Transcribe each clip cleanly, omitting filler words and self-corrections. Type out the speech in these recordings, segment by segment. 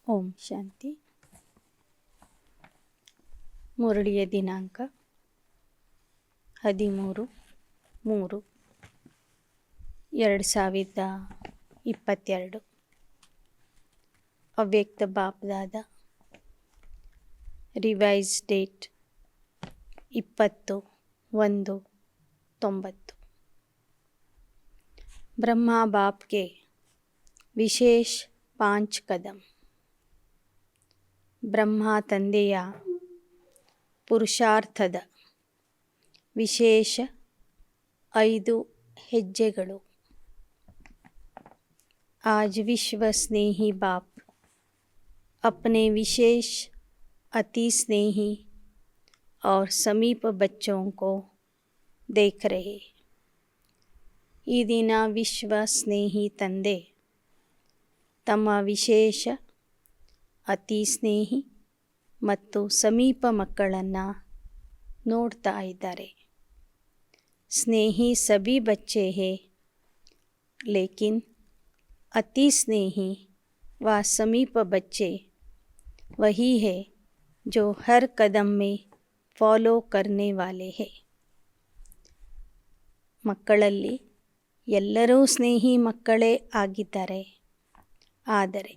ಓಂ ಶಾಂತಿ. ಮುರಳಿಯ ದಿನಾಂಕ 13/3/2022. ಅವ್ಯಕ್ತ BapDada. Revise date 20/1/90. Brahma बाप के विशेष 5 कदम. ಬ್ರಹ್ಮ ತಂದೆಯ ಪುರುಷಾರ್ಥದ ವಿಶೇಷ 5 ಹೆಜ್ಜೆಗಳು. आज विश्व स्नेही बाप अपने विशेष अति स्नेही और समीप बच्चों को देख रहे. ಈ ದಿನ ವಿಶ್ವ ಸ್ನೇಹಿ ತಂದೆ ತಮ್ಮ ವಿಶೇಷ ಅತಿ ಸ್ನೇಹಿ ಮತ್ತು ಸಮೀಪ ಮಕ್ಕಳನ್ನು ನೋಡ್ತಾ ಇದ್ದಾರೆ. ಸ್ನೇಹಿ ಸಭಿ ಬಚ್ಚೆ ಹೇ, ಲೇಕಿನ್ अति स्नेही व समीप बच्चे वही है जो हर कदम में फॉलो करने वाले हैं. ಮಕ್ಕಳಲ್ಲಿ ಎಲ್ಲರೂ ಸ್ನೇಹಿ ಮಕ್ಕಳೇ ಆಗಿದ್ದಾರೆ. ಆದರೆ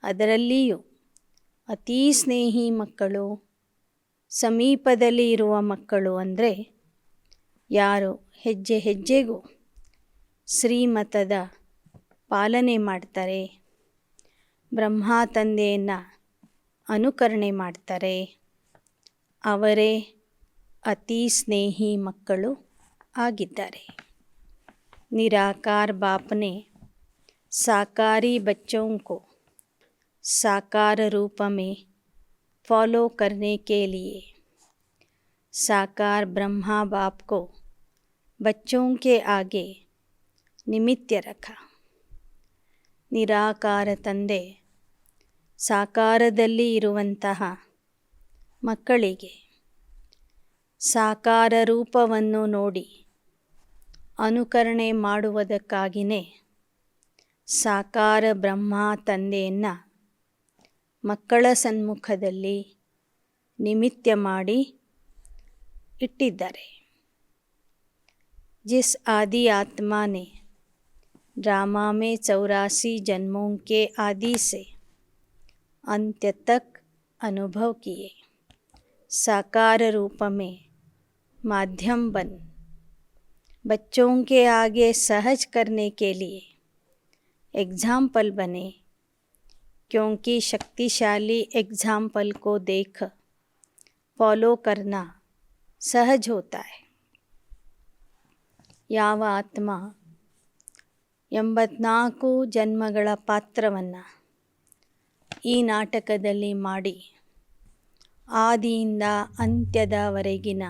ಅದರಲ್ಲಿಯೂ ಅತಿ ಸ್ನೇಹಿ ಮಕ್ಕಳು, ಸಮೀಪದಲ್ಲಿ ಇರುವ ಮಕ್ಕಳು ಅಂದರೆ ಯಾರು ಹೆಜ್ಜೆ ಹೆಜ್ಜೆಗೂ ಶ್ರೀಮತದ ಪಾಲನೆ ಮಾಡ್ತಾರೆ, ಬ್ರಹ್ಮ ತಂದೆಯನ್ನು ಅನುಕರಣೆ ಮಾಡ್ತಾರೆ, ಅವರೇ ಅತಿ ಸ್ನೇಹಿ ಮಕ್ಕಳು ಆಗಿದ್ದಾರೆ. ನಿರಾಕಾರ ಬಾಪನೆ साकारी बच्चों को साकार रूप में फॉलो करने के लिए साकार ब्रह्मा बाप को बच्चों के आगे निमित्त रखा. ನಿರಾಕಾರ ತಂದೆ ಸಾಕಾರದಲ್ಲಿ ಇರುವಂತಹ ಮಕ್ಕಳಿಗೆ ಸಾಕಾರ ರೂಪವನ್ನು ನೋಡಿ ಅನುಕರಣೆ ಮಾಡುವುದಕ್ಕಾಗಿಯೇ ಸಾಕಾರ ಬ್ರಹ್ಮ ತಂದೆಯನ್ನು ಮಕ್ಕಳ ಸನ್ಮುಖದಲ್ಲಿ ನಿಮಿತ್ತ ಮಾಡಿ ಇಟ್ಟಿದ್ದಾರೆ. जिस आदि आत्मा ने ड्रामा में 84 जन्मों के आदि से अंत्य तक अनुभव किए, साकार रूप में माध्यम बन बच्चों के आगे सहज करने के लिए एग्जाम्पल बने. क्योंकि शक्तिशाली एग्जाम्पल को देख फॉलो करना सहज होता है. ಯಾವ ಆತ್ಮ 84 ಜನ್ಮಗಳ ಪಾತ್ರವನ್ನು ಈ ನಾಟಕದಲ್ಲಿ ಮಾಡಿ ಆದಿಯಿಂದ ಅಂತ್ಯದವರೆಗಿನ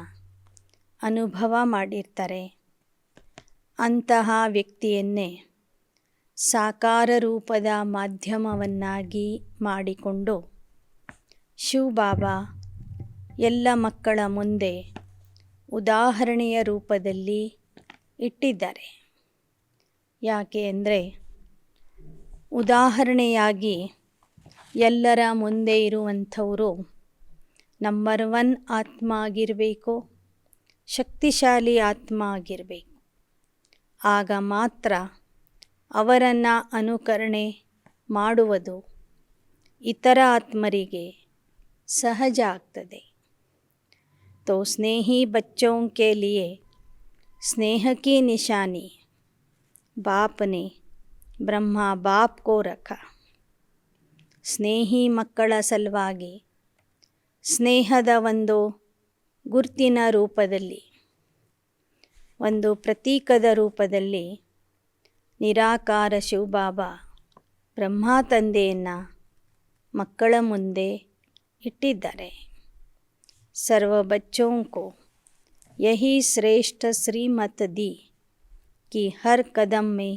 ಅನುಭವ ಮಾಡಿರ್ತಾರೆ, ಅಂತಹ ವ್ಯಕ್ತಿಯನ್ನೇ ಸಾಕಾರ ರೂಪದ ಮಾಧ್ಯಮವನ್ನಾಗಿ ಮಾಡಿಕೊಂಡು ಶಿವಬಾಬಾ ಎಲ್ಲ ಮಕ್ಕಳ ಮುಂದೆ ಉದಾಹರಣೆಯ ರೂಪದಲ್ಲಿ ಇಟ್ಟಿದ್ದಾರೆ. ಯಾಕೆ ಅಂದರೆ ಉದಾಹರಣೆಯಾಗಿ ಎಲ್ಲರ ಮುಂದೆ ಇರುವಂಥವರು ನಂಬರ್ 1 ಆತ್ಮ ಆಗಿರಬೇಕು, ಶಕ್ತಿಶಾಲಿ ಆತ್ಮ ಆಗಿರಬೇಕು. ಆಗ ಮಾತ್ರ ಅವರನ್ನು ಅನುಕರಣೆ ಮಾಡುವುದು ಇತರ ಆತ್ಮರಿಗೆ ಸಹಜ ಆಗ್ತದೆ. तो स्नेही बच्चों के लिए स्नेह की निशानी बाप ने ब्रह्मा बाप को रखा. ಸ್ನೇಹಿ ಮಕ್ಕಳ ಸಲುವಾಗಿ ಸ್ನೇಹದ ಒಂದು ಗುರುತಿನ ರೂಪದಲ್ಲಿ, ಒಂದು ಪ್ರತೀಕದ ರೂಪದಲ್ಲಿ ನಿರಾಕಾರ ಶಿವಬಾಬಾ ಬ್ರಹ್ಮ ತಂದೆಯನ್ನು ಮಕ್ಕಳ ಮುಂದೆ ಇಟ್ಟಿದ್ದಾರೆ. सर्व बच्चों को यही श्रेष्ठ श्रीमत दी कि हर कदम में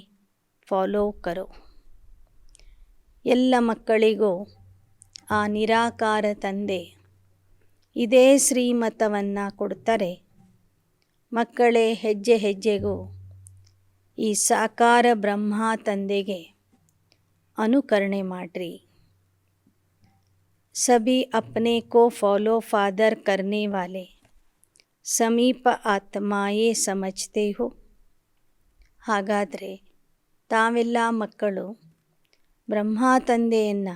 फॉलो करो. ಎಲ್ಲ ಮಕ್ಕಳಿಗೂ ಆ ನಿರಾಕಾರ ತಂದೆ ಇದೇ ಶ್ರೀಮತವನ್ನು ಕೊಡ್ತಾರೆ. ಮಕ್ಕಳೇ ಹೆಜ್ಜೆ ಹೆಜ್ಜೆಗೂ ಈ ಸಾಕಾರ ಬ್ರಹ್ಮ ತಂದೆಗೆ ಅನುಕರಣೆ ಮಾಡಿರಿ. सभी अपने को फॉलो फादर करने वाले ಸಮೀಪ ಆತ್ಮಾಯೇ ಸಮಜ್ತೆ ಹೋ. ಹಾಗಾದರೆ ತಾವೆಲ್ಲ ಮಕ್ಕಳು ಬ್ರಹ್ಮ ತಂದೆಯನ್ನು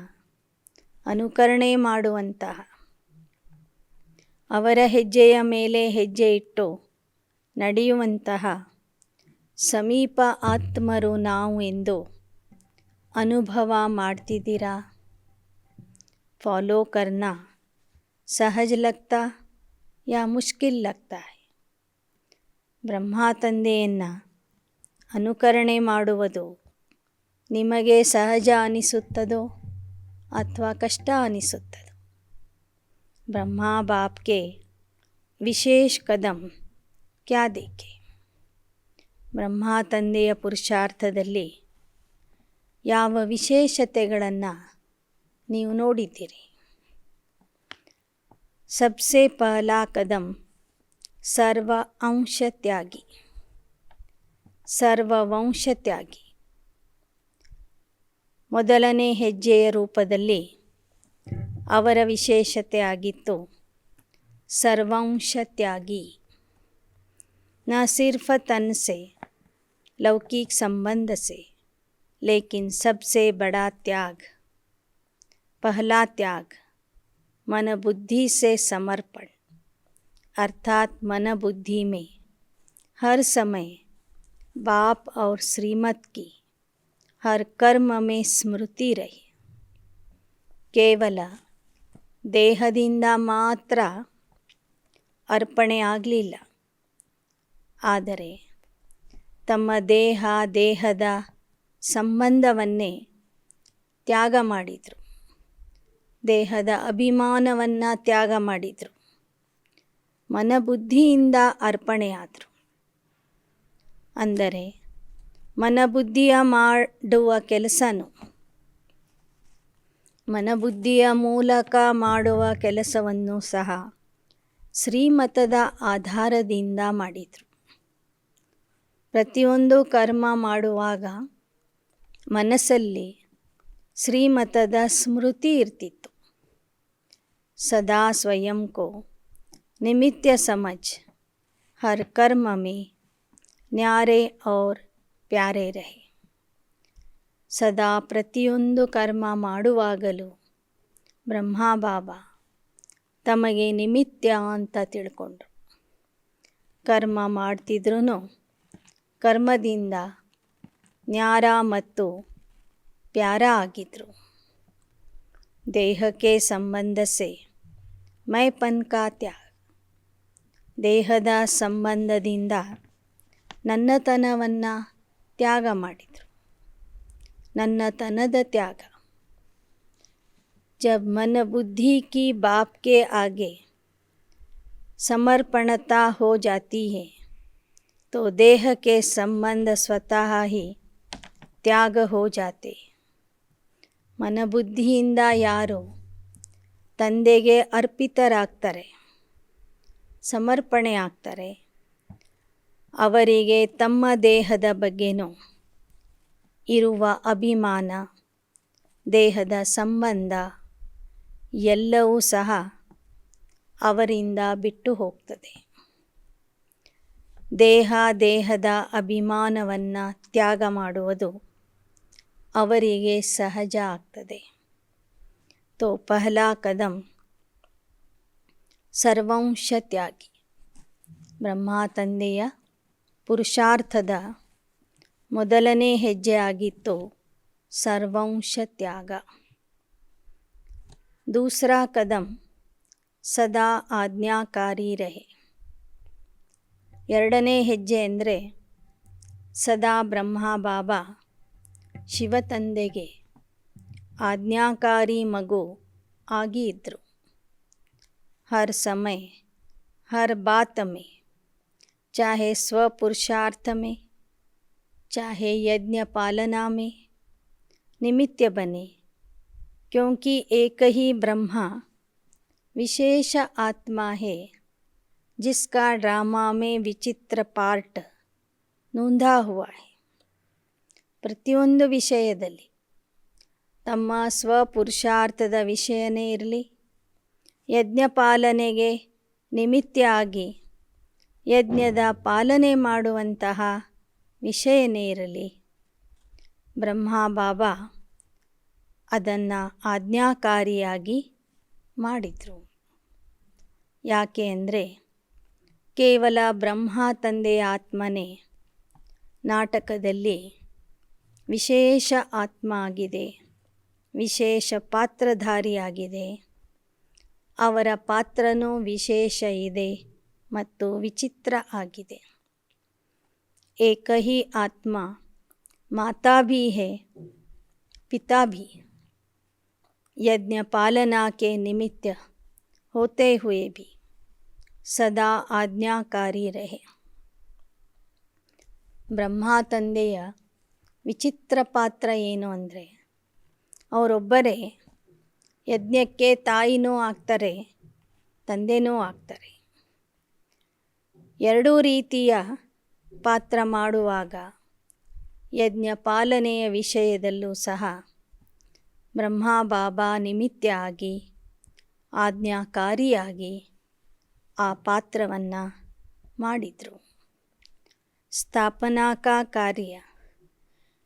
ಅನುಕರಣೆ ಮಾಡುವಂತಹ, ಅವರ ಹೆಜ್ಜೆಯ ಮೇಲೆ ಹೆಜ್ಜೆ ಇಟ್ಟು ನಡೆಯುವಂತಹ ಸಮೀಪ ಆತ್ಮರು ನಾವು ಎಂದು ಅನುಭವ ಮಾಡ್ತಿದ್ದೀರಾ. ಫಾಲೋ ಕರ್ನಾ ಸಹಜ ಲಗ್ತಾ ಯಾ ಮುಷ್ಕಿಲ್ ಲಗ್ತಾ ಹೈ. ಬ್ರಹ್ಮ ತಂದೆಯನ್ನು ಅನುಕರಣೆ ಮಾಡುವುದು ನಿಮಗೆ ಸಹಜ ಅನಿಸುತ್ತದೋ ಅಥವಾ ಕಷ್ಟ ಅನಿಸುತ್ತದೋ. ಬ್ರಹ್ಮ ಬಾಪ್ಗೆ ವಿಶೇಷ ಕದಂ ಕ್ಯಾ ದೇಖೆ. ಬ್ರಹ್ಮ ತಂದೆಯ ಪುರುಷಾರ್ಥದಲ್ಲಿ ಯಾವ ವಿಶೇಷತೆಗಳನ್ನು ನೀವು ನೋಡಿದ್ದೀರಿ. सबसे पहला कदम सर्वअंश त्यागी. ಸರ್ವವಂಶ ತ್ಯಾಗಿ ಮೊದಲನೇ ಹೆಜ್ಜೆಯ ರೂಪದಲ್ಲಿ ಅವರ ವಿಶೇಷತೆ ಆಗಿತ್ತು ಸರ್ವಂಶ ತ್ಯಾಗಿ. न सिर्फ तन से लौकिक संबंध से, लेकिन सबसे बड़ा त्याग, पहला त्याग मन बुद्धि से समर्पण, अर्थात मन बुद्धि में हर समय बाप और श्रीमत की हर कर्म में स्मृति रही. ಕೇವಲ ದೇಹದಿಂದ ಮಾತ್ರ ಅರ್ಪಣೆ ಆಗಲಿಲ್ಲ, ಆದರೆ ತಮ್ಮ ದೇಹದ ಸಂಬಂಧವನ್ನೇ ತ್ಯಾಗ ಮಾಡಿದರು. ದೇಹದ ಅಭಿಮಾನವನ್ನು ತ್ಯಾಗ ಮಾಡಿದರು. ಮನಬುದ್ಧಿಯಿಂದ ಅರ್ಪಣೆಯಾದರು. ಅಂದರೆ ಮನಬುದ್ಧಿಯ ಮಾಡುವ ಕೆಲಸನೂ, ಮನಬುದ್ಧಿಯ ಮೂಲಕ ಮಾಡುವ ಕೆಲಸವನ್ನು ಸಹ ಶ್ರೀಮತದ ಆಧಾರದಿಂದ ಮಾಡಿದರು. ಪ್ರತಿಯೊಂದು ಕರ್ಮ ಮಾಡುವಾಗ ಮನಸ್ಸಲ್ಲಿ ಶ್ರೀಮತದ ಸ್ಮೃತಿ ಇರ್ತಿತ್ತು. सदा स्वयं को निमित्त समझ हर कर्म में न्यारे और प्यारे रहे. ಸದಾ ಪ್ರತಿಯೊಂದು ಕರ್ಮ ಮಾಡುವಾಗಲೂ ಬ್ರಹ್ಮ ಬಾಬಾ ತಮಗೆ ನಿಮಿತ್ತ ಅಂತ ತಿಳ್ಕೊಂಡ್ರು. ಕರ್ಮ ಮಾಡ್ತಿದ್ರೂ ಕರ್ಮದಿಂದ ನ್ಯಾರ ಮತ್ತು ಪ್ಯಾರ ಆಗಿದ್ರು. ದೇಹಕ್ಕೆ ಸಂಬಂಧ ಸೆ ಮೈಪನ್ ಕಾ ತ್ಯಾಗ. ದೇಹದ ಸಂಬಂಧದಿಂದ ನನ್ನತನವನ್ನು ತ್ಯಾಗ ಮಾಡಿದರು. ನನ್ನತನದ ತ್ಯಾಗ. जब मन बुद्धि की बाप के आगे समर्पणता हो जाती है, तो देह के संबंध स्वतः ही त्याग हो जाते. ಮನಬುದ್ಧಿಯಿಂದ ಯಾರು ತಂದೆಗೆ ಅರ್ಪಿತರಾಗ್ತಾರೆ, ಸಮರ್ಪಣೆ ಆಗ್ತಾರೆ, ಅವರಿಗೆ ತಮ್ಮ ದೇಹದ ಬಗ್ಗೆನೂ ಇರುವ ಅಭಿಮಾನ, ದೇಹದ ಸಂಬಂಧ ಎಲ್ಲವೂ ಸಹ ಅವರಿಂದ ಬಿಟ್ಟು ಹೋಗ್ತದೆ. ದೇಹದ ಅಭಿಮಾನವನ್ನು ತ್ಯಾಗ ಮಾಡುವುದು ಅವರಿಗೆ ಸಹಜ ಆಗ್ತದೆ. तो पहला कदम ಸರ್ವಂಶ ತ್ಯಾಗಿ. ಬ್ರಹ್ಮ ತಂದೆಯ ಪುರುಷಾರ್ಥದ ಮೊದಲನೇ ಹೆಜ್ಜೆ ಆಗಿತ್ತು ಸರ್ವಂಶ ತ್ಯಾಗ. दूसरा कदम ಸದಾ ಆಜ್ಞಾಕಾರಿ ರಹೆ. ಎರಡನೇ ಹೆಜ್ಜೆ ಅಂದರೆ ಸದಾ ಬ್ರಹ್ಮ ಬಾಬಾ ಶಿವತಂದೆಗೆ ಆಜ್ಞಾಕಾರಿ ಮಗು ಆಗಿ ಇದ್ದರು. हर समय हर बात में, चाहे स्वपुरुषार्थ में, चाहे यज्ञ पालना में निमित्त बने, क्योंकि एक ही ब्रह्मा विशेष आत्मा है जिसका ड्रामा में विचित्र पार्ट नोंधा हुआ है. ಪ್ರತಿಯೊಂದು ವಿಷಯದಲ್ಲಿ ತಮ್ಮ ಸ್ವಪುರುಷಾರ್ಥದ ವಿಷಯನೇ ಇರಲಿ, ಯಜ್ಞ ಪಾಲನೆಗೆ ನಿಮಿತ್ತ ಆಗಿ ಯಜ್ಞದ ಪಾಲನೆ ಮಾಡುವಂತಹ ವಿಷಯನೇ ಇರಲಿ, ಬ್ರಹ್ಮ ಬಾಬಾ ಅದನ್ನು ಆಜ್ಞಾಕಾರಿಯಾಗಿ ಮಾಡಿದರು. ಯಾಕೆ ಅಂದರೆ ಕೇವಲ ಬ್ರಹ್ಮ ತಂದೆಯ ಆತ್ಮನೇ ನಾಟಕದಲ್ಲಿ ವಿಶೇಷ ಆತ್ಮ ಆಗಿದೆ, ವಿಶೇಷ ಪಾತ್ರಧಾರಿಯಾಗಿದೆ. ಅವರ ಪಾತ್ರನೂ ವಿಶೇಷ ಇದೆ ಮತ್ತು ವಿಚಿತ್ರ ಆಗಿದೆ. ಏಕ ಹಿ ಆತ್ಮ ಮಾತಾ भी है पिता भी, यज्ञ पालना के निमित्त होते हुए भी सदा आज्ञाकारी रहे. ಬ್ರಹ್ಮ ತಂದೆಯ ವಿಚಿತ್ರ ಪಾತ್ರ ಏನು ಅಂದರೆ ಅವರೊಬ್ಬರೇ ಯಜ್ಞಕ್ಕೆ ತಾಯಿನೂ ಆಗ್ತಾರೆ, ತಂದೆನೂ ಆಗ್ತಾರೆ. ಎರಡೂ ರೀತಿಯ ಪಾತ್ರ ಮಾಡುವಾಗ ಯಜ್ಞ ಪಾಲನೆಯ ವಿಷಯದಲ್ಲೂ ಸಹ ಬ್ರಹ್ಮ ಬಾಬಾ ನಿಮಿತ್ತ ಆಗಿ ಆಜ್ಞಾಕಾರಿಯಾಗಿ ಆ ಪಾತ್ರವನ್ನು ಮಾಡಿದರು. स्थापना का कार्य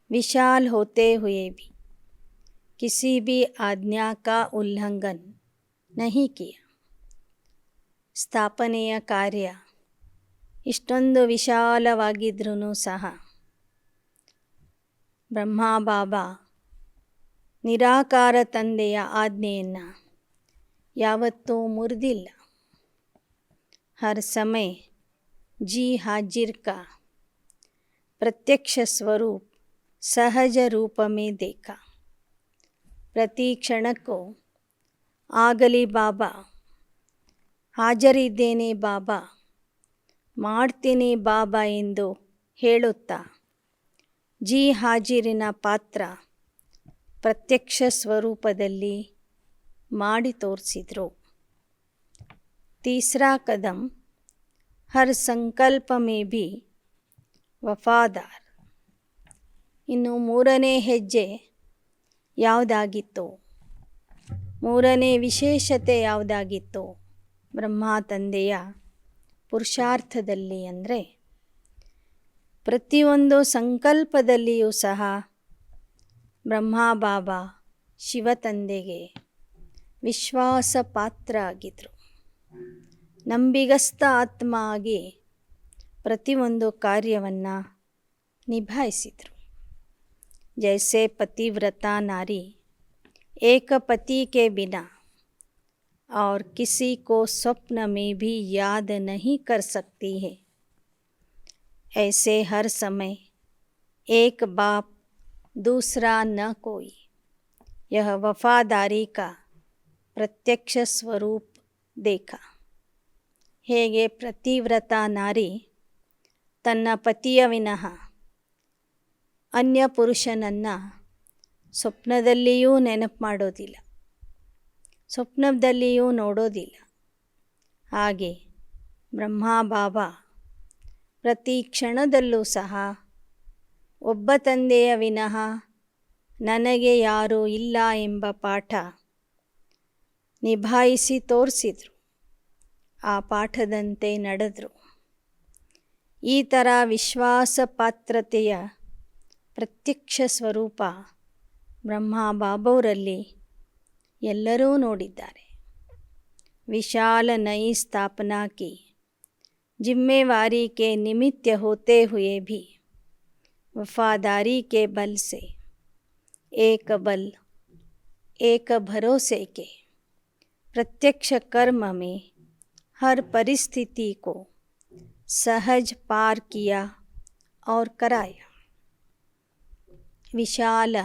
विशाल होते हुए भी किसी भी आज्ञा का उल्लंघन नहीं किया. ಸ್ಥಾಪನೆಯ ಕಾರ್ಯ ಇಷ್ಟೊಂದು ವಿಶಾಲವಾಗಿದ್ರೂ ಸಹ ಬ್ರಹ್ಮ ಬಾಬಾ ನಿರಾಕಾರ ತಂದೆಯ ಆಜ್ಞೆಯನ್ನು ಯಾವತ್ತೂ ಮುರಿದಿಲ್ಲ. हर समय जी हाजिर का प्रत्यक्ष स्वरूप सहज रूप में देखा. ಪ್ರತಿ ಕ್ಷಣಕ್ಕೂ ಆಗಲಿ ಬಾಬಾ, ಹಾಜರಿದ್ದೇನೆ ಬಾಬಾ, ಮಾಡ್ತೀನಿ ಬಾಬಾ ಎಂದು ಹೇಳುತ್ತಾ ಜಿ ಹಾಜಿರಿನ ಪಾತ್ರ ಪ್ರತ್ಯಕ್ಷ ಸ್ವರೂಪದಲ್ಲಿ ಮಾಡಿ ತೋರಿಸಿದರು. तीसरा कदम हर संकल्प में भी ವಫಾದಾರ್. ಇನ್ನು ಮೂರನೇ ಹೆಜ್ಜೆ ಯಾವುದಾಗಿತ್ತು, ಮೂರನೇ ವಿಶೇಷತೆ ಯಾವುದಾಗಿತ್ತು ಬ್ರಹ್ಮ ತಂದೆಯ ಪುರುಷಾರ್ಥದಲ್ಲಿ ಅಂದರೆ ಪ್ರತಿಯೊಂದು ಸಂಕಲ್ಪದಲ್ಲಿಯೂ ಸಹ ಬ್ರಹ್ಮ ಬಾಬಾ ಶಿವ ತಂದೆಗೆ ವಿಶ್ವಾಸ ಪಾತ್ರ ಆಗಿದ್ದರು. ನಂಬಿಗಸ್ತ ಆತ್ಮ ಆಗಿ ಪ್ರತಿಯೊಂದು ಕಾರ್ಯವನ್ನು ನಿಭಾಯಿಸಿದರು. जैसे पतिव्रता नारी एक पति के बिना और किसी को स्वप्न में भी याद नहीं कर सकती है, ऐसे हर समय एक बाप दूसरा न कोई यह वफादारी का प्रत्यक्ष स्वरूप देखा. ಹೇಗೆ ಪತಿವ್ರತ ನಾರಿ ತನ್ನ ಪತಿಯ ವಿನಃ ಅನ್ಯ ಪುರುಷನನ್ನು ಸ್ವಪ್ನದಲ್ಲಿಯೂ ನೆನಪು ಮಾಡೋದಿಲ್ಲ, ಸ್ವಪ್ನದಲ್ಲಿಯೂ ನೋಡೋದಿಲ್ಲ, ಹಾಗೆ ಬ್ರಹ್ಮ ಬಾಬಾ ಪ್ರತಿ ಕ್ಷಣದಲ್ಲೂ ಸಹ ಒಬ್ಬ ತಂದೆಯ ವಿನಃ ನನಗೆ ಯಾರೂ ಇಲ್ಲ ಎಂಬ ಪಾಠ ನಿಭಾಯಿಸಿ ತೋರಿಸಿದರು. ಆ ಪಾಠದಂತೆ ನಡೆದರು. ಈ ಥರ ವಿಶ್ವಾಸ ಪಾತ್ರತೆಯ ಪ್ರತ್ಯಕ್ಷ ಸ್ವರೂಪ ಬ್ರಹ್ಮ ಬಾಬಾವರಲ್ಲಿ ಎಲ್ಲರೂ ನೋಡಿದ್ದಾರೆ. विशाल नई स्थापना की जिम्मेवारी के निमित्त होते हुए भी वफादारी के बल से एक भरोसे के प्रत्यक्ष कर्म में हर परिस्थिति को सहज पार किया और कराया. ವಿಶಾಲ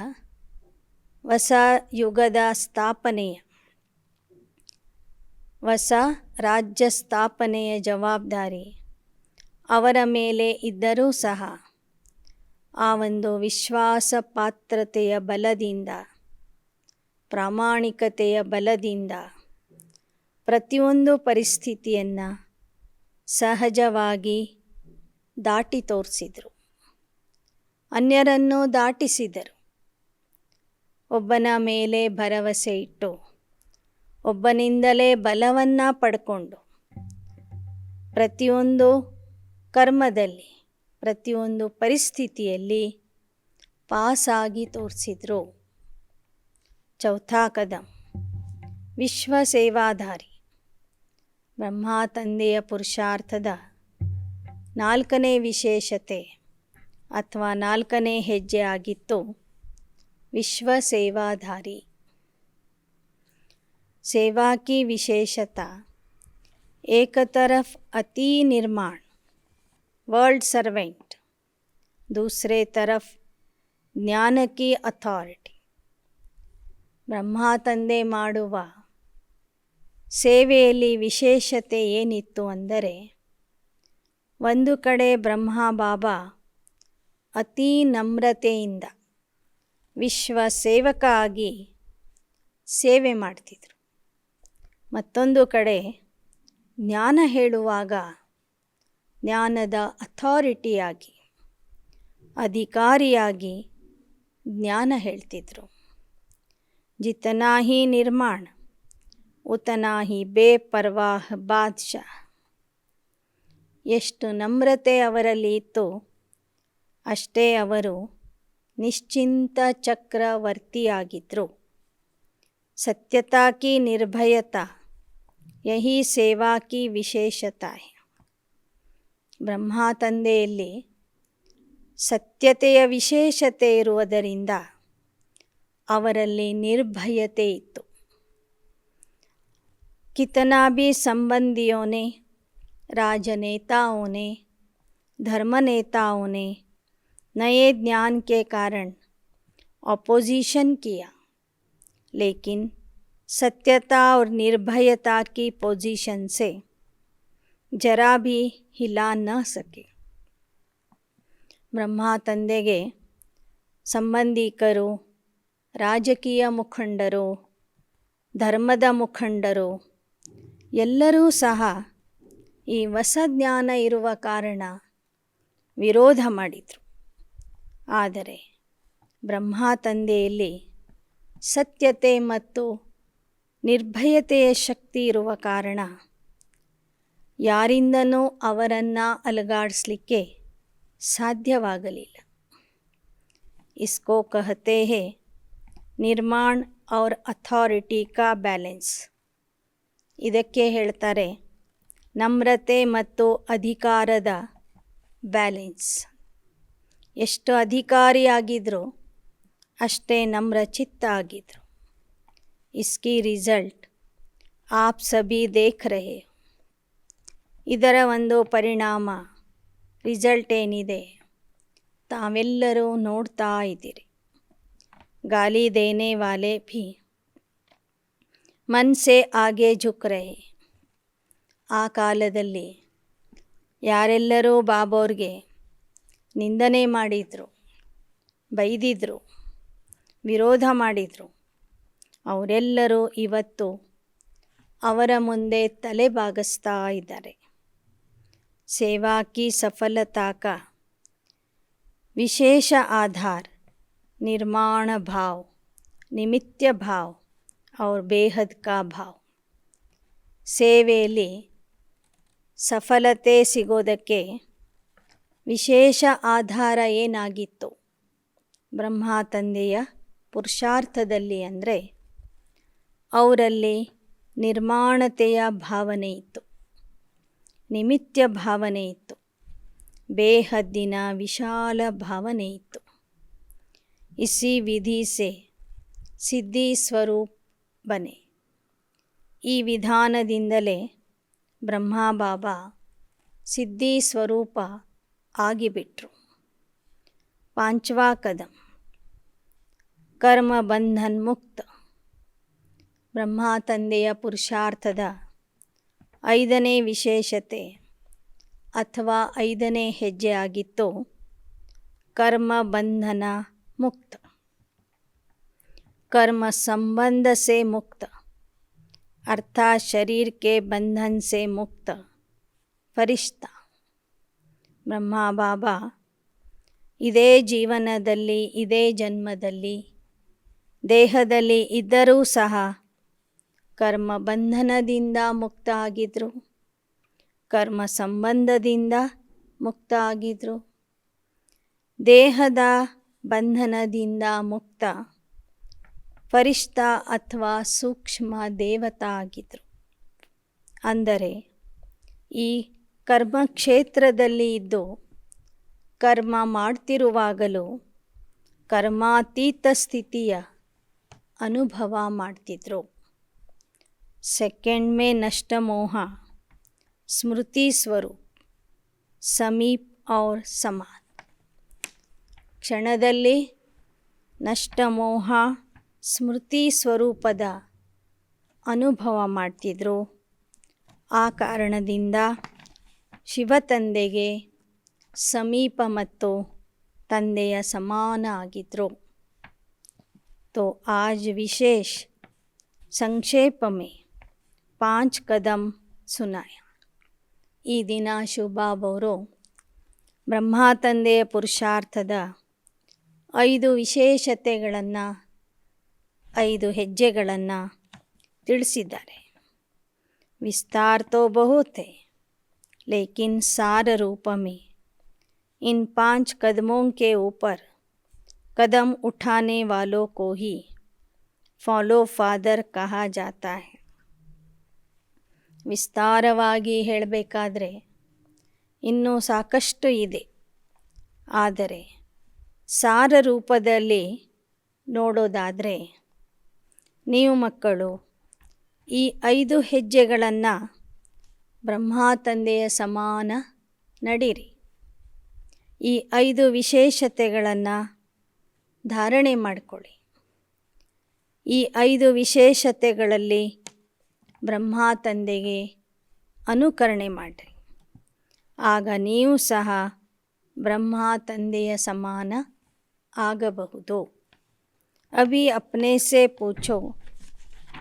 ಹೊಸ ಯುಗದ ಸ್ಥಾಪನೆಯ, ಹೊಸ ರಾಜ್ಯ ಸ್ಥಾಪನೆಯ ಜವಾಬ್ದಾರಿ ಅವರ ಮೇಲೆ ಇದ್ದರೂ ಸಹ ಆ ಒಂದು ವಿಶ್ವಾಸ ಪಾತ್ರತೆಯ ಬಲದಿಂದ, ಪ್ರಾಮಾಣಿಕತೆಯ ಬಲದಿಂದ ಪ್ರತಿಯೊಂದು ಪರಿಸ್ಥಿತಿಯನ್ನು ಸಹಜವಾಗಿ ದಾಟಿ ತೋರಿಸಿದರು, ಅನ್ಯರನ್ನು ದಾಟಿಸಿದರು. ಒಬ್ಬನ ಮೇಲೆ ಭರವಸೆ ಇಟ್ಟು ಒಬ್ಬನಿಂದಲೇ ಬಲವನ್ನು ಪಡ್ಕೊಂಡು ಪ್ರತಿಯೊಂದು ಕರ್ಮದಲ್ಲಿ ಪ್ರತಿಯೊಂದು ಪರಿಸ್ಥಿತಿಯಲ್ಲಿ ಪಾಸಾಗಿ ತೋರಿಸಿದ್ರು. ಚೌಥಾ ಕದಂ ವಿಶ್ವ ಸೇವಾಧಾರಿ ಬ್ರಹ್ಮ ತಂದೆಯ ಪುರುಷಾರ್ಥದ 4ನೇ ವಿಶೇಷತೆ ಅಥವಾ 4ನೇ ಹೆಜ್ಜೆ ಆಗಿತ್ತು विश्व सेवाधारी. सेवा की विशेषता एक तरफ अति निर्माण वर्ल्ड सर्वेंट, दूसरे तरफ ज्ञान की अथॉरिटी. ಬ್ರಹ್ಮ ತಂದೆ ಮಾಡುವ ಸೇವೆಯಲ್ಲಿ ವಿಶೇಷತೆ ಏನಿತ್ತು ಅಂದರೆ, ಒಂದು ಕಡೆ ಬ್ರಹ್ಮ ಬಾಬಾ ಅತಿ ನಮ್ರತೆಯಿಂದ ವಿಶ್ವ ಸೇವಕ ಆಗಿ ಸೇವೆ ಮಾಡ್ತಿದ್ರು. ಮತ್ತೊಂದು ಕಡೆ ಜ್ಞಾನ ಹೇಳುವಾಗ ಜ್ಞಾನದ ಅಥಾರಿಟಿಯಾಗಿ ಅಧಿಕಾರಿಯಾಗಿ ಜ್ಞಾನ ಹೇಳ್ತಿದ್ರು. ಜಿತನಾ ಹಿ ನಿರ್ಮಾಣ ಉತನಾ ಹಿ ಬೇಪರ್ವಾಹ್ ಬಾದ್ಶಾ. ಎಷ್ಟು ನಮ್ರತೆ ಅವರಲ್ಲಿ ಇತ್ತು ಅಷ್ಟೇ ಅವರು ನಿಶ್ಚಿಂತ ಚಕ್ರವರ್ತಿಯಾಗಿದ್ದರು. ಸತ್ಯತಾ ಕಿ ನಿರ್ಭಯತಾ ಯಹಿ ಸೇವಾ ಕಿ ವಿಶೇಷತಾ ಹೈ. ಬ್ರಹ್ಮ ತಂದೆಯಲ್ಲಿ ಸತ್ಯತೆಯ ವಿಶೇಷತೆ ಇರುವುದರಿಂದ ಅವರಲ್ಲಿ ನಿರ್ಭಯತೆ ಇತ್ತು. कितना भी संबंधियों ने, राजनेताओं ने, धर्मनेताओं ने नए ज्ञान के कारण अपोजिशन किया, लेकिन सत्यता और निर्भयता की पोजीशन से जरा भी हिला न सके. ಬ್ರಹ್ಮ ತಂದೆಗೆ ಸಂಬಂಧಿಕರು, ರಾಜಕೀಯ ಮುಖಂಡರು, ಧರ್ಮದ ಮುಖಂಡರು ಎಲ್ಲರೂ ಸಹ ಈ ಹೊಸ ಜ್ಞಾನ ಇರುವ ಕಾರಣ ವಿರೋಧ ಮಾಡಿದರು. ಆದರೆ ಬ್ರಹ್ಮ ತಂದೆಯಲ್ಲಿ ಸತ್ಯತೆ ಮತ್ತು ನಿರ್ಭಯತೆಯ ಶಕ್ತಿ ಇರುವ ಕಾರಣ ಯಾರಿಂದನೂ ಅವರನ್ನು ಅಲುಗಾಡಿಸಲಿಕ್ಕೆ ಸಾಧ್ಯವಾಗಲಿಲ್ಲ. इसको कहते हैं ನಿರ್ಮಾಣ और ಅಥಾರಿಟಿ ಕಾ ಬ್ಯಾಲೆನ್ಸ್. ಇದಕ್ಕೆ ಹೇಳ್ತಾರೆ ನಮ್ರತೆ ಮತ್ತು ಅಧಿಕಾರದ ಬ್ಯಾಲೆನ್ಸ್. ಎಷ್ಟು ಅಧಿಕಾರಿಯಾಗಿದ್ದರು ಅಷ್ಟೇ ನಮ್ರ ಚಿತ್ತ ಆಗಿದ್ದರು. इसकी ರಿಸಲ್ಟ್ ಆಪ್ ಸಭಿ ದೇಖ್ ರಹೆ. ಇದರ ಒಂದು ಪರಿಣಾಮ, ರಿಸಲ್ಟ್ ಏನಿದೆ ತಾವೆಲ್ಲರೂ ನೋಡ್ತಾ ಇದ್ದೀರಿ. गाली देने वाले भी मन से आगे झुक रहे. ಆ ಕಾಲದಲ್ಲಿ ಯಾರೆಲ್ಲರೂ ಬಾಬೋರ್ಗೆ ನಿಂದನೆ ಮಾಡಿದರು, ಬೈದಿದ್ರು, ವಿರೋಧ ಮಾಡಿದರು, ಅವರೆಲ್ಲರೂ ಇವತ್ತು ಅವರ ಮುಂದೆ ತಲೆ ಬಾಗಿಸ್ತಾ ಇದ್ದಾರೆ. ಸೇವಾ ಕಿ ಸಫಲತಾ ಕಾ ವಿಶೇಷ ಆಧಾರ निर्माण भाव, निमित्य भाव और बेहद का भाव. ಸೇವೆಯಲ್ಲಿ ಸಫಲತೆ ಸಿಗೋದಕ್ಕೆ ವಿಶೇಷ ಆಧಾರ ಏನಾಗಿತ್ತು ಬ್ರಹ್ಮ ತಂದೆಯ ಪುರುಷಾರ್ಥದಲ್ಲಿ ಅಂದರೆ, ಅವರಲ್ಲಿ ನಿರ್ಮಾಣತೆಯ ಭಾವನೆ ಇತ್ತು, ನಿಮಿತ್ಯ ಭಾವನೆ ಇತ್ತು, ಬೇಹದ್ದಿನ ವಿಶಾಲ ಭಾವನೆ ಇತ್ತು. इसी विधि से ಸಿದ್ಧಿ ಸ್ವರೂಪ್ ಬನೆ. ಈ ವಿಧಾನದಿಂದಲೇ ಬ್ರಹ್ಮ ಬಾಬಾ ಸಿದ್ಧಿ ಸ್ವರೂಪ ಆಗಿಬಿಟ್ರು. ಪಾಂಚವಾ ಕದಂ ಕರ್ಮ ಬಂಧನ್ ಮುಕ್ತ. ಬ್ರಹ್ಮ ತಂದೆಯ ಪುರುಷಾರ್ಥದ 5ನೇ ವಿಶೇಷತೆ ಅಥವಾ 5ನೇ ಹೆಜ್ಜೆ ಆಗಿತ್ತು कर्म बंधन मुक्त, कर्म संबंध से मुक्त अर्थात शरीर के बंधन से मुक्त फरिश्ता. ಬ್ರಹ್ಮ ಬಾಬಾ ಇದೇ ಜೀವನದಲ್ಲಿ, ಇದೇ ಜನ್ಮದಲ್ಲಿ ದೇಹದಲ್ಲಿ ಇದ್ದರೂ ಸಹ ಕರ್ಮ ಬಂಧನದಿಂದ ಮುಕ್ತ ಆಗಿದ್ರು, ಕರ್ಮ ಸಂಬಂಧದಿಂದ ಮುಕ್ತ ಆಗಿದ್ರು. ದೇಹದ ಬಂಧನದಿಂದ ಮುಕ್ತ ಫರಿಷ್ಠ ಅಥವಾ ಸೂಕ್ಷ್ಮ ದೇವತಾ ಆಗಿದ್ರು. ಅಂದರೆ ಈ ಕರ್ಮಕ್ಷೇತ್ರದಲ್ಲಿ ಇದ್ದು ಕರ್ಮ ಮಾಡ್ತಿರುವಾಗಲೂ ಕರ್ಮಾತೀತ ಸ್ಥಿತಿಯ ಅನುಭವ ಮಾಡ್ತಿದ್ರು. सेकंड में नष्ट मोह स्मृति स्वरूप समीप और समान. ಕ್ಷಣದಲ್ಲಿ ನಷ್ಟ ಮೋಹ ಸ್ಮೃತಿ ಸ್ವರೂಪದ ಅನುಭವ ಮಾಡ್ತಿದ್ರು. ಆ ಕಾರಣದಿಂದ ಶಿವತಂದೆಗೆ ಸಮೀಪ ಮತ್ತು ತಂದೆಯ ಸಮಾನ ಆಗಿದ್ರು. तो आज विशेष संक्षेप में 5 कदम ಸುನಾಯ. ಈ ದಿನ ಶುಭಾಬ್ ಅವರು ಬ್ರಹ್ಮ ತಂದೆಯ ಪುರುಷಾರ್ಥದ 5 ವಿಶೇಷತೆಗಳನ್ನು 5 ಹೆಜ್ಜೆಗಳನ್ನು ತಿಳಿಸಿದ್ದಾರೆ. ವಿಸ್ತಾರ तो बहुत है लेकिन सार रूप में इन 5 कदमों के ऊपर कदम उठाने वालों को ही फॉलो फादर कहा जाता है. ವಿಸ್ತಾರವಾಗಿ ಹೇಳಬೇಕಾದ್ರೆ ಇನ್ನೂ ಸಾಕಷ್ಟು ಇದೆ. ಆದರೆ ಸಾರ ರೂಪದಲ್ಲಿ ನೋಡೋದಾದರೆ ನೀವು ಮಕ್ಕಳು ಈ 5 ಹೆಜ್ಜೆಗಳನ್ನು ಬ್ರಹ್ಮ ತಂದೆಯ ಸಮಾನ ನಡೀರಿ. ಈ 5 ವಿಶೇಷತೆಗಳನ್ನು ಧಾರಣೆ ಮಾಡಿಕೊಳ್ಳಿ. ಈ 5 ವಿಶೇಷತೆಗಳಲ್ಲಿ ಬ್ರಹ್ಮ ತಂದೆಗೆ ಅನುಕರಣೆ ಮಾಡಿರಿ. ಆಗ ನೀವು ಸಹ ಬ್ರಹ್ಮ ತಂದೆಯ ಸಮಾನ ಆಗಬಹುದು. ಅಭಿ ಅಪ್ನೆ ಸೆ ಪೂಛೋ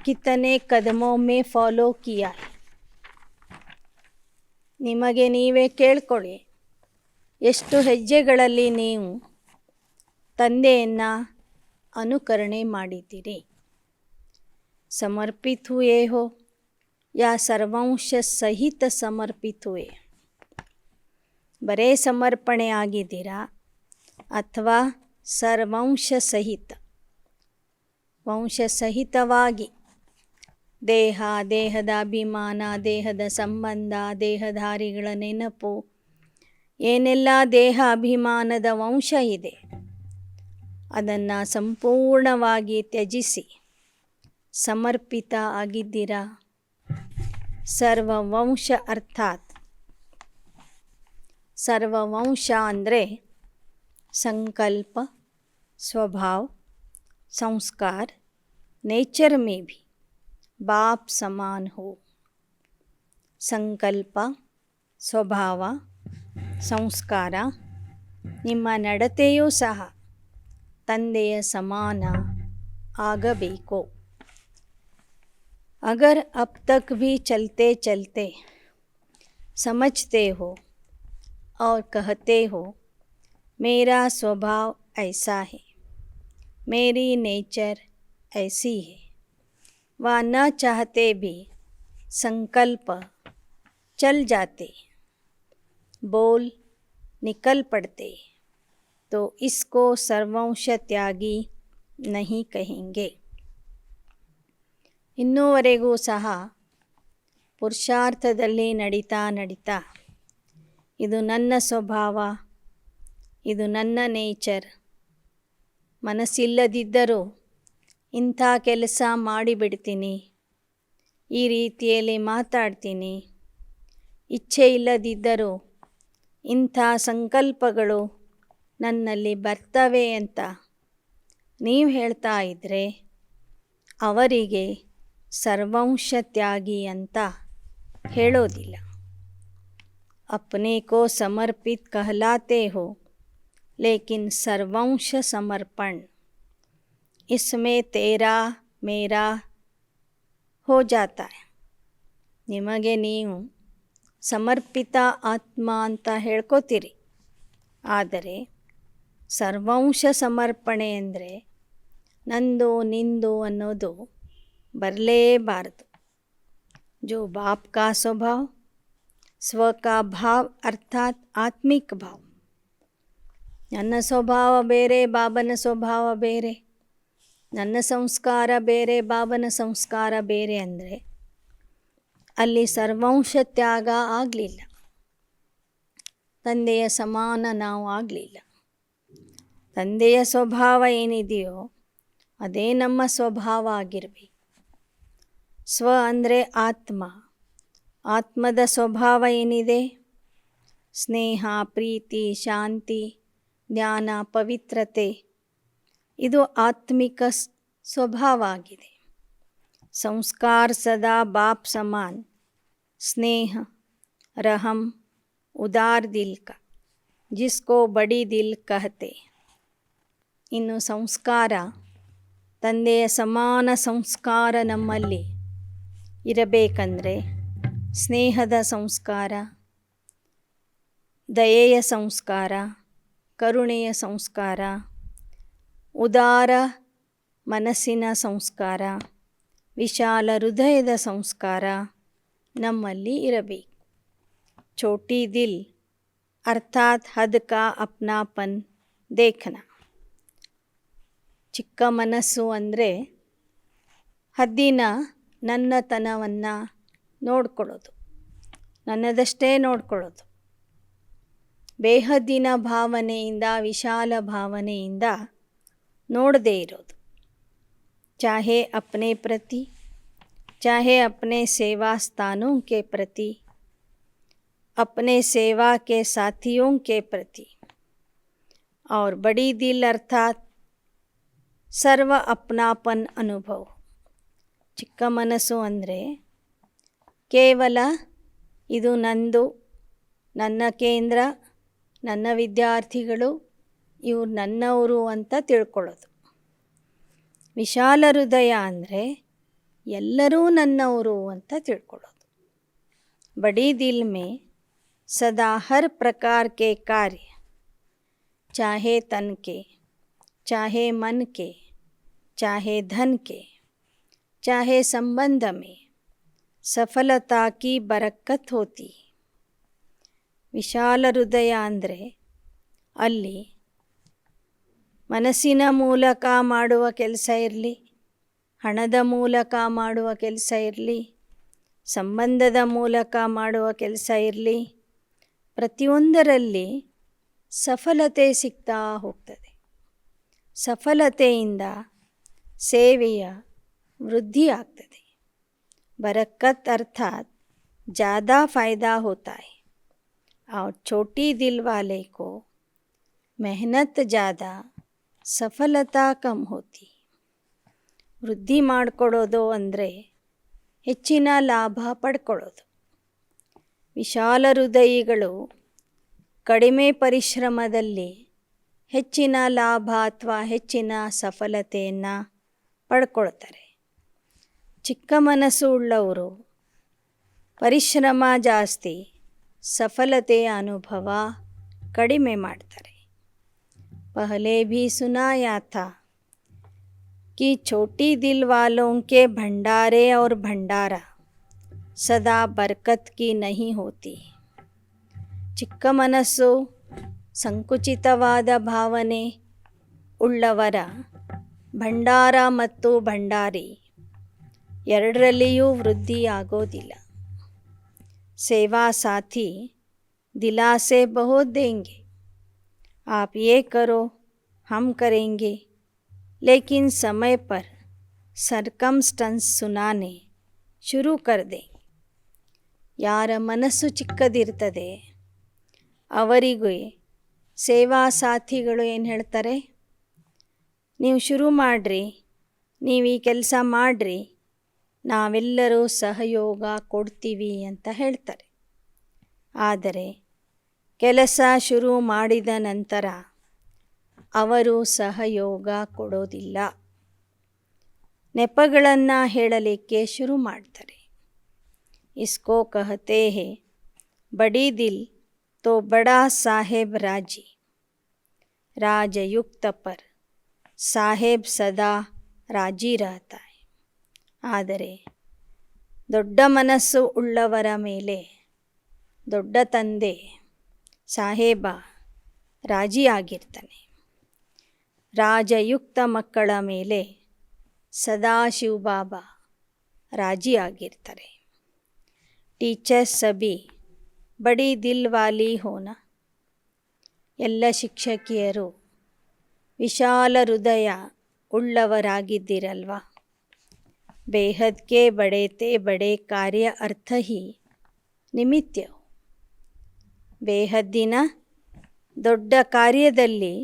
ಕಿತನೆ ಕದಮೋ ಮೇ ಫಾಲೋ ಕಿಯಾ. ನಿಮಗೆ ನೀವೇ ಕೇಳ್ಕೊಳ್ಳಿ, ಎಷ್ಟು ಹೆಜ್ಜೆಗಳಲ್ಲಿ ನೀವು ತಂದೆಯನ್ನು ಅನುಕರಣೆ ಮಾಡಿದ್ದೀರಿ. समर्पित हुए हो या ಸರ್ವಂಶ ಸಹಿತ ಸಮರ್ಪಿತ ಹುए. ಬರೇ ಸಮರ್ಪಣೆ ಆಗಿದ್ದೀರಾ ಅಥವಾ ಸರ್ವಂಶ ಸಹಿತ, ವಂಶ ಸಹಿತವಾಗಿ ದೇಹ, ದೇಹದ ಅಭಿಮಾನ, ದೇಹದ ಸಂಬಂಧ, ದೇಹಧಾರಿಗಳ ನೆನಪು, ಏನೆಲ್ಲ ದೇಹ ಅಭಿಮಾನದ ವಂಶ ಇದೆ ಅದನ್ನು ಸಂಪೂರ್ಣವಾಗಿ ತ್ಯಜಿಸಿ ಸಮರ್ಪಿತ ಆಗಿದ್ದೀರಾ. ಸರ್ವವಂಶ ಅರ್ಥಾತ್ ಸರ್ವವಂಶ ಅಂದರೆ ಸಂಕಲ್ಪ, ಸ್ವಭಾವ, ಸಂಸ್ಕಾರ, नेचर में भी बाप समान हो. ಸಂಕಲ್ಪ, ಸ್ವಭಾವ, ಸಂಸ್ಕಾರ, ನಿಮ್ಮ ನಡತೆಯೂ ಸಹ ತಂದೆಯ ಸಮಾನ ಆಗಬೇಕು. अगर अब तक भी चलते चलते समझते हो और कहते हो मेरा स्वभाव ऐसा है, मेरी नेचर ऐसी है, वह न चाहते भी संकल्प चल जाते, बोल निकल पड़ते, तो इसको सर्वंश त्यागी नहीं कहेंगे. ಇನ್ನೂವರೆಗೂ ಸಹ ಪುರುಷಾರ್ಥದಲ್ಲಿ ನಡೀತಾ ನಡೀತಾ ಇದು ನನ್ನ ಸ್ವಭಾವ, ಇದು ನನ್ನ ನೇಚರ್, ಮನಸ್ಸಿಲ್ಲದಿದ್ದರೂ ಇಂಥ ಕೆಲಸ ಮಾಡಿಬಿಡ್ತೀನಿ, ಈ ರೀತಿಯಲ್ಲಿ ಮಾತಾಡ್ತೀನಿ, ಇಚ್ಛೆ ಇಲ್ಲದಿದ್ದರೂ ಇಂಥ ಸಂಕಲ್ಪಗಳು ನನ್ನಲ್ಲಿ ಬರ್ತವೆ ಅಂತ ನೀವು ಹೇಳ್ತಾ ಇದ್ದರೆ ಅವರಿಗೆ ಸರ್ವಂಶ ತ್ಯಾಗಿ ಅಂತ ಹೇಳೋದಿಲ್ಲ. अपने को समर्पित कहलाते हो लेकिन सर्वंश समर्पण इसमें तेरा मेरा हो जाता है. ನಿಮಗೆ ನೀವು ಸಮರ್ಪಿತ ಆತ್ಮ ಅಂತ ಹೇಳ್ಕೋತೀರಿ. ಆದರೆ ಸರ್ವಂಶ ಸಮರ್ಪಣೆ ಅಂದರೆ ನಂದು ನಿಂದು ಅನ್ನೋದು ಬರಲೇಬಾರದು. जो बाप का स्वभाव, स्व का भाव अर्थात आत्मिक भाव. ನನ್ನ ಸ್ವಭಾವ ಬೇರೆ, ಬಾಬನ ಸ್ವಭಾವ ಬೇರೆ, ನನ್ನ ಸಂಸ್ಕಾರ ಬೇರೆ, ಬಾಬನ ಸಂಸ್ಕಾರ ಬೇರೆ ಅಂದರೆ ಅಲ್ಲಿ ಸರ್ವಾಂಶ ತ್ಯಾಗ ಆಗಲಿಲ್ಲ, ತಂದೆಯ ಸಮಾನ ನಾವು ಆಗಲಿಲ್ಲ. ತಂದೆಯ ಸ್ವಭಾವ ಏನಿದೆಯೋ ಅದೇ ನಮ್ಮ ಸ್ವಭಾವ ಆಗಿರಬೇಕು. ಸ್ವ ಅಂದರೆ ಆತ್ಮ, ಆತ್ಮದ ಸ್ವಭಾವ ಏನಿದೆ? ಸ್ನೇಹ, ಪ್ರೀತಿ, ಶಾಂತಿ, ಜ್ಞಾನ, ಪವಿತ್ರತೆ, ಇದು ಆತ್ಮಿಕ ಸ್ವಭಾವ ಆಗಿದೆ. ಸಂಸ್ಕಾರ ಸದಾ ಬಾಪ್ ಸಮಾನ್, ಸ್ನೇಹ, रहम, उदार दिल का, जिसको बड़ी दिल कहते. ಇನ್ನು ಸಂಸ್ಕಾರ, ತಂದೆಯ ಸಮಾನ ಸಂಸ್ಕಾರ ನಮ್ಮಲ್ಲಿ ಇರಬೇಕಂದ್ರೆ ಸ್ನೇಹದ ಸಂಸ್ಕಾರ, ದಯೆಯ ಸಂಸ್ಕಾರ, ಕರುಣೆಯ ಸಂಸ್ಕಾರ, ಉದಾರ ಮನಸ್ಸಿನ ಸಂಸ್ಕಾರ, ವಿಶಾಲ ಹೃದಯದ ಸಂಸ್ಕಾರ ನಮ್ಮಲ್ಲಿ ಇರಬೇಕು. छोटी दिल अर्थात हद का अपनापन देखना. ಚಿಕ್ಕ ಮನಸ್ಸು ಅಂದರೆ ಹದ್ದಿನ ನನ್ನತನವನ್ನು ನೋಡ್ಕೊಳ್ಳೋದು, ನನ್ನದಷ್ಟೇ ನೋಡ್ಕೊಳ್ಳೋದು. ಬೇಹದ್ದಿನ ಭಾವನೆಯಿಂದ, ವಿಶಾಲ ಭಾವನೆಯಿಂದ ನೋಡದೇ ಇರೋದು. ಚಾಹೆ ಅಪ್ನೆ ಪ್ರತಿ, ಚಾಹೆ ಅಪ್ನೆ ಸೇವಾ ಸ್ಥಾನೋं के प्रति, अपने सेवा के साथियों के प्रति. और बड़ी दिल अर्थात सर्व अपनापन अनुभव. ಚಿಕ್ಕ ಮನಸ್ಸು ಅಂದರೆ ಕೇವಲ ಇದು ನಂದು, ನನ್ನ ಕೇಂದ್ರ, ನನ್ನ ವಿದ್ಯಾರ್ಥಿಗಳು, ಇವ್ರು ನನ್ನವರು ಅಂತ ತಿಳ್ಕೊಳ್ಳೋದು. ವಿಶಾಲ ಹೃದಯ ಅಂದರೆ ಎಲ್ಲರೂ ನನ್ನವರು ಅಂತ ತಿಳ್ಕೊಳ್ಳೋದು. ಬಡಿ ದಿಲ್ ಮೇ सदा हर प्रकार के कार्य, चाहे तन के, चाहे मन के, चाहे धन के, चाहे संबंध में सफलता की बरकत होती. ವಿಶಾಲ ಹೃದಯ ಅಂದರೆ ಅಲ್ಲಿ ಮನಸ್ಸಿನ ಮೂಲಕ ಮಾಡುವ ಕೆಲಸ ಇರಲಿ, ಹಣದ ಮೂಲಕ ಮಾಡುವ ಕೆಲಸ ಇರಲಿ, ಸಂಬಂಧದ ಮೂಲಕ ಮಾಡುವ ಕೆಲಸ ಇರಲಿ, ಪ್ರತಿಯೊಂದರಲ್ಲಿ ಸಫಲತೆ ಸಿಗ್ತಾ ಹೋಗ್ತದೆ. ಸಫಲತೆಯಿಂದ ಸೇವೆಯ ವೃದ್ಧಿ ಆಗ್ತದೆ. ಬರಕತ್ ಅರ್ಥಾತ್ ज़्यादा फ़ायदा होता है. और छोटी दिल वाले को मेहनत ज़्यादा, ಸಫಲತಾ ಕಮ್ ಹೋತಿ. ವೃದ್ಧಿ ಮಾಡಿಕೊಡೋದು ಅಂದರೆ ಹೆಚ್ಚಿನ ಲಾಭ ಪಡ್ಕೊಳ್ಳೋದು. ವಿಶಾಲ ಹೃದಯಿಗಳು ಕಡಿಮೆ ಪರಿಶ್ರಮದಲ್ಲಿ ಹೆಚ್ಚಿನ ಲಾಭ ಅಥವಾ ಹೆಚ್ಚಿನ ಸಫಲತೆಯನ್ನು ಪಡ್ಕೊಳ್ತಾರೆ. ಚಿಕ್ಕ ಮನಸ್ಸು ಉಳ್ಳವರು ಪರಿಶ್ರಮ ಜಾಸ್ತಿ, ಸಫಲತೆಯ ಅನುಭವ ಕಡಿಮೆ ಮಾಡ್ತಾರೆ. पहले भी सुनाया था कि छोटी दिल वालों के भंडारे और भंडारा सदा बरकत की नहीं होती. ಚಿಕ್ಕ ಮನಸ್ಸು, ಸಂಕುಚಿತವಾದ ಭಾವನೆ ಉಳ್ಳವರ ಭಂಡಾರ ಮತ್ತು ಭಂಡಾರಿ ಎರಡರಲ್ಲಿಯೂ ವೃದ್ಧಿ ಆಗೋದಿಲ್ಲ. ಸೇವಾ ಸಾಥಿ ದಿಲಾಸೆ ಬಹುತ್ देंगे, आप ये करो हम करेंगे, लेकिन समय पर ಸರ್ಕಮ್ಸ್ಟನ್ಸ್ ಸುನಾನೆ ಶುರು ಕರ್ ದೇ. ಯಾರ ಮನಸ್ಸು ಚಿಕ್ಕದಿರ್ತದೆ ಅವರಿಗೆ ಸೇವಾ ಸಾಥಿಗಳು ಏನು ಹೇಳ್ತಾರೆ? ನೀವು ಶುರು ಮಾಡಿರಿ, ನೀವು ಈ ಕೆಲಸ ಮಾಡಿರಿ, ನಾವೆಲ್ಲರೂ ಸಹಯೋಗ ಕೊಡ್ತೀವಿ ಅಂತ ಹೇಳ್ತಾರೆ. ಆದರೆ ಕೆಲಸ ಶುರು ಮಾಡಿದ ನಂತರ ಅವರು ಸಹಯೋಗ ಕೊಡೋದಿಲ್ಲ. ನೆಪಗಳನ್ನು ಹೇಳಲಿಕ್ಕೆ ಶುರು ಮಾಡ್ತಾರೆ. ಇಸ್ಕೋ ಕಹತೆ ಹೇ ಬಡಿ ದಿಲ್ ತೋ ಬಡಾ ಸಾಹೇಬ್ ರಾಜಿ, ರಾಜಯುಕ್ತ ಪರ್ ಸಾಹೇಬ್ ಸದಾ ರಾಜಿ रहता है. ಆದರೆ ದೊಡ್ಡ ಮನಸ್ಸು ಉಳ್ಳವರ ಮೇಲೆ ದೊಡ್ಡ ತಂದೆ ಸಾಹೇಬ ರಾಜಿಯಾಗಿರ್ತಾನೆ. ರಾಜಯುಕ್ತ ಮಕ್ಕಳ ಮೇಲೆ ಸದಾಶಿವ ಬಾಬಾ ರಾಜಿಯಾಗಿರ್ತಾರೆ. ಟೀಚರ್ಸ್ ಸಭಿ ಬಡಿ ದಿಲ್ ವಾಲಿ ಹೋನ. ಎಲ್ಲ ಶಿಕ್ಷಕಿಯರು ವಿಶಾಲ ಹೃದಯ ಉಳ್ಳವರಾಗಿದ್ದಿರಲ್ವಾ. ಬೇಹದ್ ಕೆ ಬಡೇತೆ ಬಡೆ ಕಾರ್ಯ ಅರ್ಥ ಹಿ ನಿಮಿತ್ಯ. ಬೇಹದ್ದಿನ ದೊಡ್ಡ ಕಾರ್ಯದಲ್ಲಿ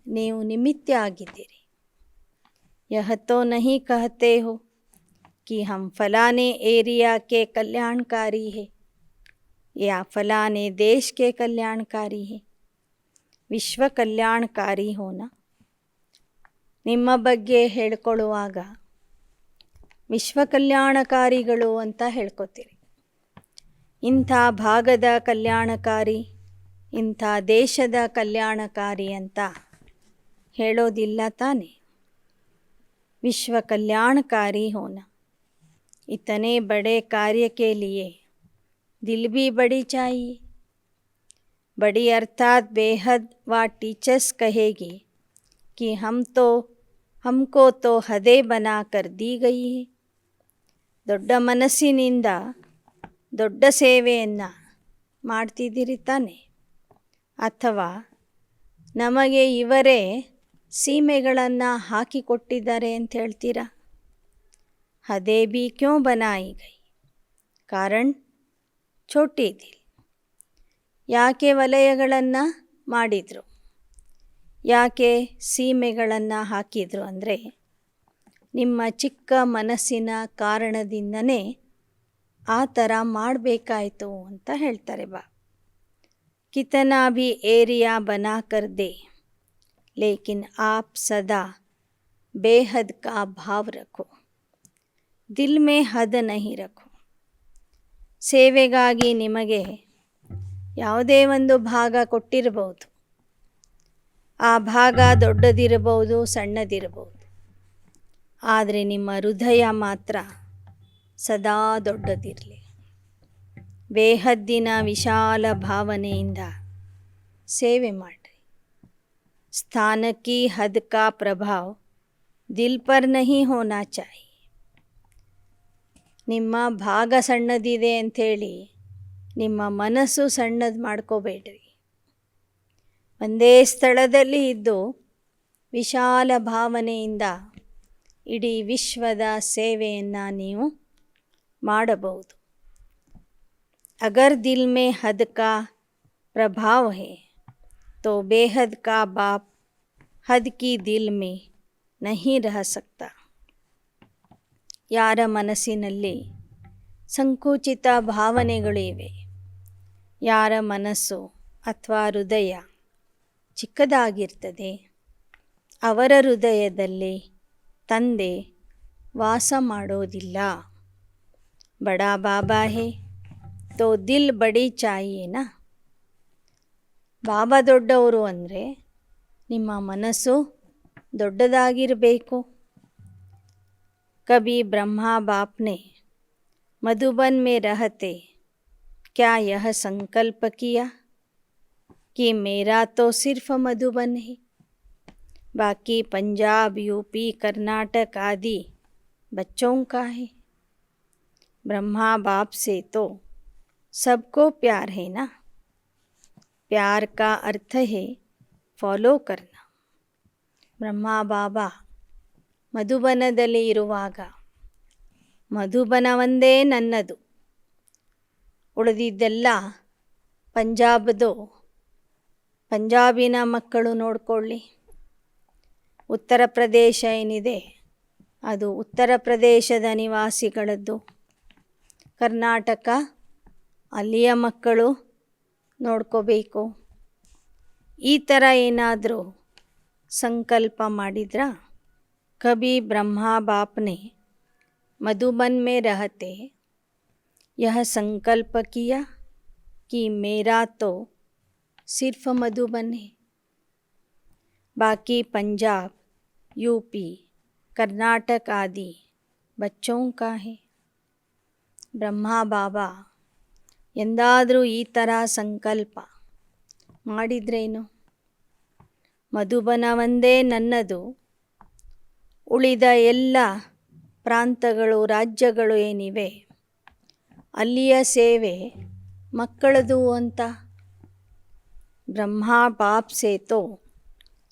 ನೀವು ನಿಮಿತ್ತ ಆಗಿದ್ದೀರಿ. यह तो नहीं कहते हो कि हम फलाने एरिया के कल्याणकारी है या फलाने देश के कल्याणकारी है. ವಿಶ್ವ ಕಲ್ಯಾಣಕಾರಿ ಹೋನ. ನಿಮ್ಮ ಬಗ್ಗೆ ಹೇಳ್ಕೊಳ್ಳುವಾಗ ವಿಶ್ವ ಕಲ್ಯಾಣಕಾರಿಗಳು ಅಂತ ಹೇಳ್ಕೊತೀರಿ. ಇಂಥ ಭಾಗದ ಕಲ್ಯಾಣಕಾರಿ, ಇಂಥ ದೇಶದ ಕಲ್ಯಾಣಕಾರಿ ಅಂತ ಹೇಳೋದಿಲ್ಲ ತಾನೆ. विश्व कल्याणकारी होना. इतने बड़े कार्य के लिए दिल भी बड़ी चाहिए. बड़ी अर्थात बेहद व टीचर्स कहेगी कि हमको तो हदे बना कर दी गई है. ದೊಡ್ಡ ಮನಸ್ಸಿನಿಂದ ದೊಡ್ಡ ಸೇವೆಯನ್ನು ಮಾಡ್ತಿದ್ದೀರಿ ತಾನೆ. ಅಥವಾ ನಮಗೆ ಇವರೇ ಸೀಮೆಗಳನ್ನು ಹಾಕಿಕೊಟ್ಟಿದ್ದಾರೆ ಅಂತ ಹೇಳ್ತೀರಾ. ಹದೇ ಬಿ ಕ್ಯೋ ಬನಾಯಿ ಗೈ ಕಾರಣ ಛೋಟಿ ದಿಲ್. ಯಾಕೆ ವಲಯಗಳನ್ನು ಮಾಡಿದರು, ಯಾಕೆ ಸೀಮೆಗಳನ್ನು ಹಾಕಿದರು ಅಂದರೆ ನಿಮ್ಮ ಚಿಕ್ಕ ಮನಸ್ಸಿನ ಕಾರಣದಿಂದನೇ ಆ ಥರ ಮಾಡಬೇಕಾಯಿತು ಅಂತ ಹೇಳ್ತಾರೆ ಬಾ. ಕಿತನಾ ಭಿ ಏರಿಯಾ ಬನಾ ಕರ್ ದೇ लेकिन आप सदा बेहद का भाव रखो. दिल में हद नहीं रखो. ಸೇವೆಗಾಗಿ ನಿಮಗೆ ಯಾವುದೇ ಒಂದು ಭಾಗ ಕೊಟ್ಟಿರಬಹುದು. ಆ ಭಾಗ ದೊಡ್ಡದಿರಬಹುದು, ಸಣ್ಣದಿರಬಹುದು. ಆದರೆ ನಿಮ್ಮ ಹೃದಯ ಮಾತ್ರ ಸದಾ ದೊಡ್ಡದಿರಲಿ. ಬೇಹದ್ದಿನ ವಿಶಾಲ ಭಾವನೆಯಿಂದ ಸೇವೆ ಮಾಡಿ. स्थान की हद का प्रभाव दिल पर नहीं होना चाहिए. ನಿಮ್ಮ ಭಾಗ ಸಣ್ಣದಿದೆ ಅಂಥೇಳಿ ನಿಮ್ಮ ಮನಸ್ಸು ಸಣ್ಣದು ಮಾಡ್ಕೋಬೇಡ್ರಿ. ಒಂದೇ ಸ್ಥಳದಲ್ಲಿ ಇದ್ದು ವಿಶಾಲ ಭಾವನೆಯಿಂದ ಇಡೀ ವಿಶ್ವದ ಸೇವೆಯನ್ನು ನೀವು ಮಾಡಬಹುದು. ಅಗರ್ ದಿಲ್ ಮೇ ಹದ್ ಕಾ ಪ್ರಭಾವ ಹೈ तो बेहद का बाप हद की दिल में नहीं रह सकता. ಯಾರ ಮನಸ್ಸಿನಲ್ಲಿ ಸಂಕುಚಿತ ಭಾವನೆಗಳು ಇವೆ, ಯಾರ ಮನಸ್ಸು ಅಥವಾ ಹೃದಯ ಚಿಕ್ಕದಾಗಿರ್ತದೆ, ಅವರ ಹೃದಯದಲ್ಲಿ ತಂದೆ ವಾಸ ಮಾಡೋದಿಲ್ಲ. ಬಡಾ ಬಾಬಾ ಹೇ ತೋ ದಿಲ್ ಬಡಿ ಚಾಹಿಯೇನಾ. ಬಾಬಾ ದೊಡ್ಡವರು ಅಂದರೆ ನಿಮ್ಮ ಮನಸ್ಸು ದೊಡ್ಡದಾಗಿರಬೇಕು. ಕಬಿ ಬ್ರಹ್ಮಾ ಬಾಪ್ ನೆ ಮಧುಬನ್ में रहते क्या यह संकल्प किया कि मेरा तो सिर्फ मधुबन है, बाकी पंजाब यूपी कर्नाटक आदि बच्चों का है. ब्रह्मा बाप से तो सबको प्यार है ना. प्यार का अर्थ है ಫಾಲೋ करना. ಬ್ರಹ್ಮ ಬಾಬಾ ಮಧುಬನದಲ್ಲಿ ಇರುವಾಗ ಮಧುಬನ ಒಂದೇ ನನ್ನದು, ಉಳಿದಿದ್ದೆಲ್ಲ ಪಂಜಾಬಿನ ಮಕ್ಕಳು ನೋಡಿಕೊಳ್ಳಿ. ಉತ್ತರ ಪ್ರದೇಶ ಏನಿದೆ ಅದು ಉತ್ತರ ಪ್ರದೇಶದ ನಿವಾಸಿಗಳದ್ದು. ಕರ್ನಾಟಕ ಅಲ್ಲಿಯ ಮಕ್ಕಳು ನೋಡ್ಕೋಬೇಕು. ಈ ಥರ ಏನಾದರೂ ಸಂಕಲ್ಪ ಮಾಡಿದ್ರಾ. ಕಬಿ ಬ್ರಹ್ಮಾ ಬಾಪ್ನೆ मधुबन में रहते यह संकल्प किया कि मेरा तो सिर्फ मधुबन है, बाकी पंजाब यूपी कर्नाटक आदि बच्चों का है. ಬ್ರಹ್ಮ ಬಾಬಾ ಎಂದಾದರೂ ಈ ಥರ ಸಂಕಲ್ಪ ಮಾಡಿದ್ರೇನು? ಮಧುಬನ ಒಂದೇ ನನ್ನದು, ಉಳಿದ ಎಲ್ಲ ಪ್ರಾಂತಗಳು ರಾಜ್ಯಗಳು ಏನಿವೆ ಅಲ್ಲಿಯ ಸೇವೆ ಮಕ್ಕಳದು ಅಂತ. ಬ್ರಹ್ಮ ಬಾಪ್ ಸೇ ತೋ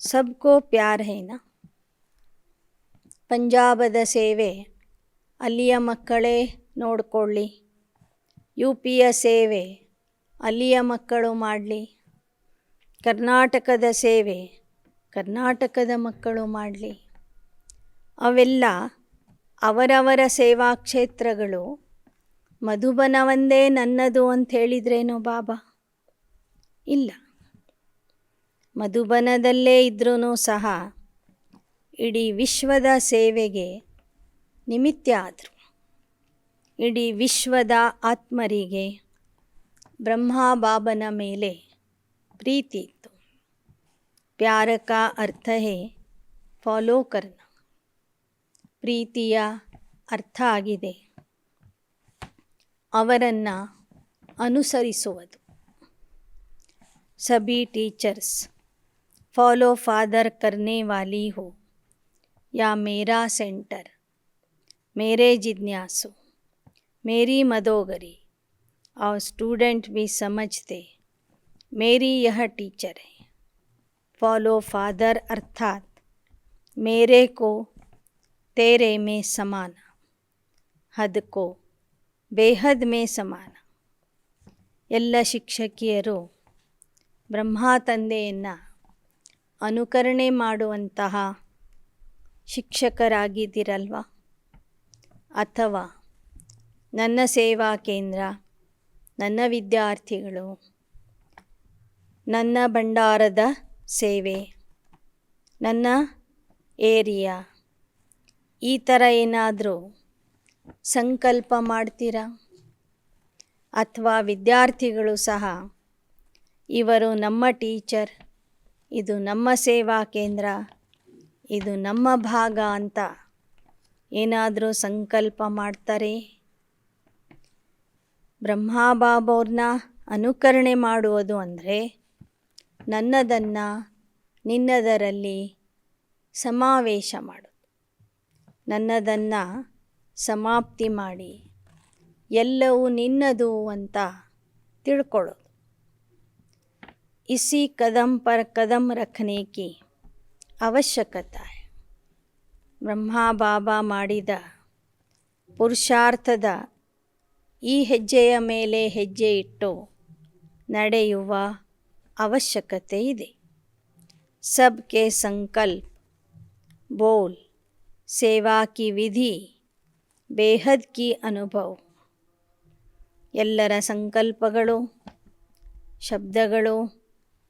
ಸಬ್ಕೋ ಪ್ಯಾರ್ ಹೇನಾ. ಪಂಜಾಬದ ಸೇವೆ ಅಲ್ಲಿಯ ಮಕ್ಕಳೇ ನೋಡಿಕೊಳ್ಳಿ, UPಯ ಸೇವೆ ಅಲ್ಲಿಯ ಮಕ್ಕಳು ಮಾಡಲಿ, ಕರ್ನಾಟಕದ ಸೇವೆ ಕರ್ನಾಟಕದ ಮಕ್ಕಳು ಮಾಡಲಿ. ಅವೆಲ್ಲ ಅವರವರ ಸೇವಾ ಕ್ಷೇತ್ರಗಳು. ಮಧುಬನ ಒಂದೇ ನನ್ನದು ಅಂತ ಹೇಳಿದ್ರೇನೋ ಬಾಬಾ? ಇಲ್ಲ. ಮಧುಬನದಲ್ಲೇ ಇದ್ರೂ ಸಹ ಇಡೀ ವಿಶ್ವದ ಸೇವೆಗೆ ನಿಮಿತ್ತ ಆದರು. ಇಡೀ ವಿಶ್ವದ ಆತ್ಮರಿಗೆ ಬ್ರಹ್ಮ ಬಾಬನ ಮೇಲೆ ಪ್ರೀತಿ ಇತ್ತು. ಪ್ಯಾರ ಕಾ ಅರ್ಥ ಹೇ ಫಾಲೋ ಕರ್ನ. ಪ್ರೀತಿಯ ಅರ್ಥ ಆಗಿದೆ ಅವರನ್ನು ಅನುಸರಿಸುವುದು. सभी टीचर्स फॉलो फादर करने वाली हो या मेरा सेंटर, मेरे जिज्ञासु, मेरी मदोगरी और स्टूडेंट भी समझते मेरी यह टीचर है. फॉलो फादर अर्थात मेरे को तेरे में समाना, हद को बेहद में समाना. ಎಲ್ಲ ಶಿಕ್ಷಕಿಯರು ಬ್ರಹ್ಮ ತಂದೆಯನ್ನು ಅನುಕರಣೆ ಮಾಡುವಂತಹ ಶಿಕ್ಷಕರಾಗಿದ್ದಿರಲ್ವ? ಅಥವಾ ನನ್ನ ಸೇವಾ ಕೇಂದ್ರ, ನನ್ನ ವಿದ್ಯಾರ್ಥಿಗಳು, ನನ್ನ ಭಂಡಾರದ ಸೇವೆ, ನನ್ನ ಏರಿಯಾ, ಈ ಥರ ಏನಾದರೂ ಸಂಕಲ್ಪ ಮಾಡ್ತೀರಾ? ಅಥವಾ ವಿದ್ಯಾರ್ಥಿಗಳು ಸಹ ಇವರು ನಮ್ಮ ಟೀಚರ್, ಇದು ನಮ್ಮ ಸೇವಾ ಕೇಂದ್ರ, ಇದು ನಮ್ಮ ಭಾಗ ಅಂತ ಏನಾದರೂ ಸಂಕಲ್ಪ ಮಾಡ್ತಾರೆ? ಬ್ರಹ್ಮ ಬಾಬವ್ರನ್ನ ಅನುಕರಣೆ ಮಾಡುವುದು ಅಂದರೆ ನನ್ನದನ್ನು ನಿನ್ನದರಲ್ಲಿ ಸಮಾವೇಶ ಮಾಡೋದು, ನನ್ನದನ್ನು ಸಮಾಪ್ತಿ ಮಾಡಿ ಎಲ್ಲವೂ ನಿನ್ನದು ಅಂತ ತಿಳ್ಕೊಳ್ಳೋದು. इसी कदम पर कदम रखने की ಅವಶ್ಯಕತೆ. ಬ್ರಹ್ಮ ಬಾಬಾ ಮಾಡಿದ ಪುರುಷಾರ್ಥದ ಈ ಹೆಜ್ಜೆಯ ಮೇಲೆ ಹೆಜ್ಜೆ ಇಟ್ಟು ನಡೆಯುವ ಅವಶ್ಯಕತೆ ಇದೆ. ಸಬ್ಕೆ ಸಂಕಲ್ಪ ಬೋಲ್ ಸೇವಾ ಕಿ ವಿಧಿ ಬೇಹದ್ ಕಿ ಅನುಭವ. ಎಲ್ಲರ ಸಂಕಲ್ಪಗಳು, ಶಬ್ದಗಳು,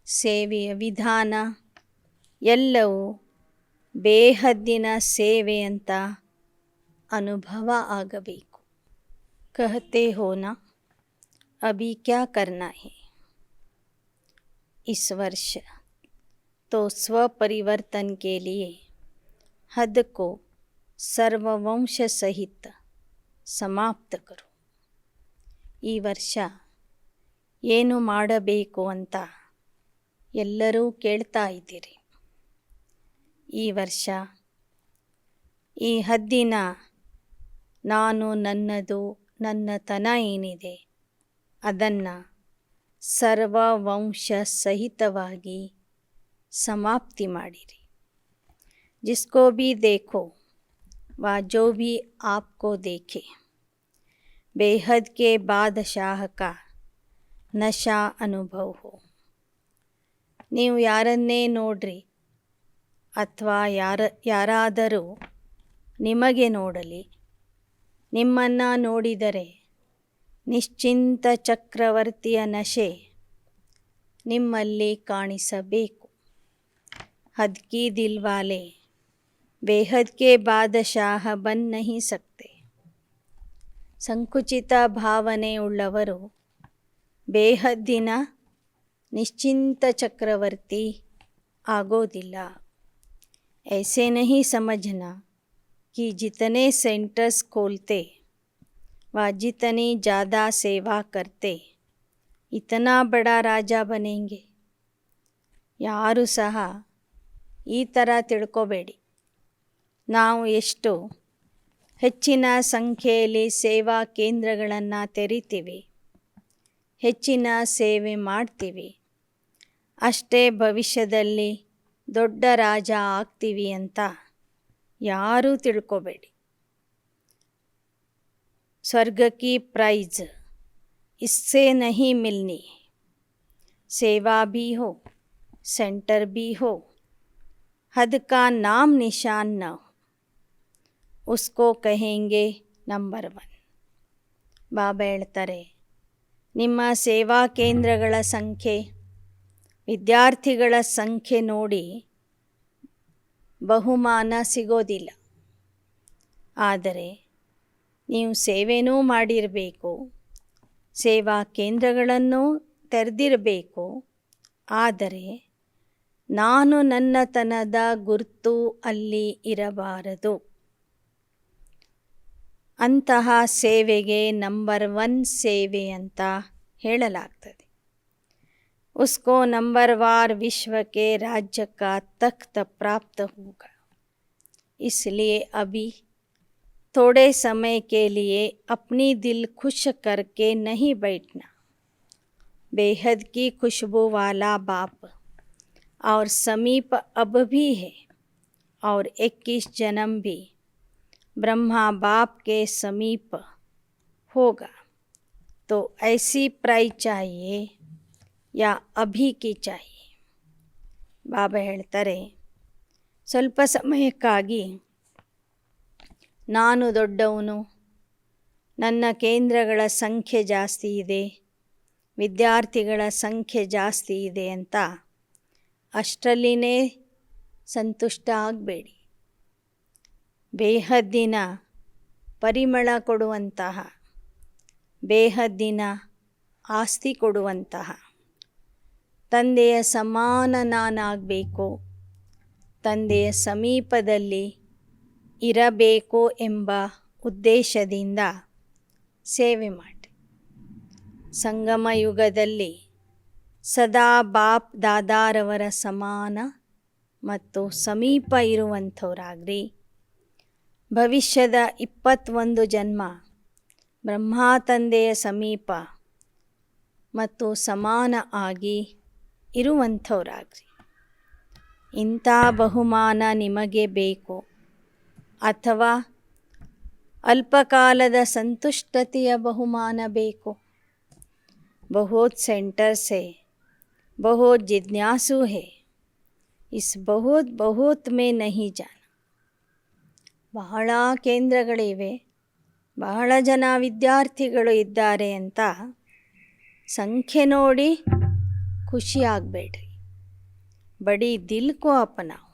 ಸೇವೆಯ ವಿಧಾನ ಎಲ್ಲವೂ ಬೇಹದ್ದಿನ ಸೇವೆ ಅಂತ ಅನುಭವ ಆಗಬೇಕು. कहते हो ना अभी क्या करना है. इस वर्ष तो स्व परिवर्तन के लिए हद को सर्ववंश सहित समाप्त करो. ಈ ವರ್ಷ ಏನು ಮಾಡಬೇಕು ಅಂತ ಎಲ್ಲರೂ ಕೇಳ್ತಾ ಇದ್ದೀರಿ. ಈ ವರ್ಷ ಈ ಹದ್ದಿನ ನಾನು, ನನ್ನದು, ನನ್ನತನ ಏನಿದೆ ಅದನ್ನು ಸರ್ವವಂಶ ಸಹಿತವಾಗಿ ಸಮಾಪ್ತಿ ಮಾಡಿರಿ. जिसको भी देखो व जो भी आपको देखे बेहद के बादशाह का ನಶಾ ಅನುಭವ ಹೋ. ನೀವು ಯಾರನ್ನೇ ನೋಡ್ರಿ ಅಥವಾ ಯಾರಾದರೂ ನಿಮಗೆ ನೋಡಲಿ, ನಿಮ್ಮನ್ನು ನೋಡಿದರೆ ನಿಶ್ಚಿಂತ ಚಕ್ರವರ್ತಿಯ ನಶೆ ನಿಮ್ಮಲ್ಲಿ ಕಾಣಿಸಬೇಕು. ಹದ್ ಕಿ ದಿಲ್ವಾಲೆ ಬೇಹದ್ ಕೆ ಬಾದಶಾಹ ಬನ್ ನಹಿ ಸಕ್ತೆ. ಸಂಕುಚಿತ ಭಾವನೆ ಉಳ್ಳವರು ಬೇಹದ್ದಿನ ನಿಶ್ಚಿಂತ ಚಕ್ರವರ್ತಿ ಆಗೋದಿಲ್ಲ. ऐसे नहीं समझना कि जितने सेंटर्स खोलते व जितनी ज़्यादा सेवा करते इतना बड़ा ರಾಜ ಬನೆಂಗೆ. ಯಾರೂ ಸಹ ಈ ಥರ ತಿಳ್ಕೊಬೇಡಿ. ನಾವು ಎಷ್ಟು ಹೆಚ್ಚಿನ ಸಂಖ್ಯೆಯಲ್ಲಿ ಸೇವಾ ಕೇಂದ್ರಗಳನ್ನು ತೆರಿತೀವಿ, ಹೆಚ್ಚಿನ ಸೇವೆ ಮಾಡ್ತೀವಿ, ಅಷ್ಟೇ ಭವಿಷ್ಯದಲ್ಲಿ ದೊಡ್ಡ ರಾಜ ಆಗ್ತೀವಿ ಅಂತ ಯಾರೂ ತಿಳ್ಕೊಬೇಡಿ. स्वर्ग की प्राइज इससे नहीं मिलनी. सेवा भी हो, सेंटर भी हो, हद का नाम निशान न हो, उसको कहेंगे ನಂಬರ್ 1. ಬಾಬಾ ಹೇಳ್ತಾರೆ, ನಿಮ್ಮ ಸೇವಾ ಕೇಂದ್ರಗಳ ಸಂಖ್ಯೆ, ವಿದ್ಯಾರ್ಥಿಗಳ ಸಂಖ್ಯೆ ನೋಡಿ ಬಹುಮಾನ ಸಿಗೋದಿಲ್ಲ. ಆದರೆ ನೀವು ಸೇವೆನೂ ಮಾಡಿರಬೇಕು, ಸೇವಾ ಕೇಂದ್ರಗಳನ್ನು ತೆರೆದಿರಬೇಕು. ಆದರೆ ನಾನು ನನ್ನತನದ ಗುರುತು ಅಲ್ಲಿ ಇರಬಾರದು. ಅಂತಹ ಸೇವೆಗೆ ನಂಬರ್ 1 ಸೇವೆ ಅಂತ ಹೇಳಲಾಗ್ತದೆ. उसको नंबरवार विश्व के राज्य का तख्त प्राप्त होगा. इसलिए अभी थोड़े समय के लिए अपनी दिल खुश करके नहीं बैठना. बेहद की खुशबू वाला बाप और समीप अब भी है और 21 जन्म भी ब्रह्मा बाप के समीप होगा. तो ऐसी प्राइज चाहिए या अभी की चाहिए. ಬಾಬಾ ಹೇಳ್ತಾರೆ, ಸ್ವಲ್ಪ ಸಮಯಕ್ಕಾಗಿ ನಾನು ದೊಡ್ಡವನು, ನನ್ನ ಕೇಂದ್ರಗಳ ಸಂಖ್ಯೆ ಜಾಸ್ತಿ ಇದೆ, ವಿದ್ಯಾರ್ಥಿಗಳ ಸಂಖ್ಯೆ ಜಾಸ್ತಿ ಇದೆ ಅಂತ ಅಷ್ಟರಲ್ಲಿನೇ ಸಂತುಷ್ಟ ಆಗಬೇಡಿ. ಬೇಹದ್ದಿನ ಪರಿಮಳ ಕೊಡುವಂತಹ, ಬೇಹದ್ದಿನ ಆಸ್ತಿ ಕೊಡುವಂತಹ ತಂದೆಯ ಸಮಾನ ನಾನಾಗಬೇಕು, ತಂದೆಯ ಸಮೀಪದಲ್ಲಿ ಇರಬೇಕು ಎಂಬ ಉದ್ದೇಶದಿಂದ ಸೇವೆ ಮಾಡಿ. ಸಂಗಮ ಯುಗದಲ್ಲಿ ಸದಾ ಬಾಪ್ ದಾದಾರವರ ಸಮಾನ ಮತ್ತು ಸಮೀಪ ಇರುವಂಥವರಾಗ್ರಿ. ಭವಿಷ್ಯದ 21 ಜನ್ಮ ಬ್ರಹ್ಮ ತಂದೆಯ ಸಮೀಪ ಮತ್ತು ಸಮಾನ ಆಗಿ ಇರುವಂಥವರಾಗ್ರಿ. ಇಂಥ ಬಹುಮಾನ ನಿಮಗೆ ಬೇಕು ಅಥವಾ ಅಲ್ಪಕಾಲದ ಸಂತುಷ್ಟತೆಯ ಬಹುಮಾನ ಬೇಕು? बहुत सेंटर से बहुत जिज्ञासु है, इस बहुत बहुत में नहीं जाना. ಬಹಳ ಕೇಂದ್ರಗಳಿವೆ, ಬಹಳ ಜನ ವಿದ್ಯಾರ್ಥಿಗಳು ಇದ್ದಾರೆ ಅಂತ ಸಂಖ್ಯೆ ನೋಡಿ ಖುಷಿ ಆಗಬೇಡ್ರಿ. ಬಡಿ ದಿಲ್ ಕೋ ಅಪನಾವ್.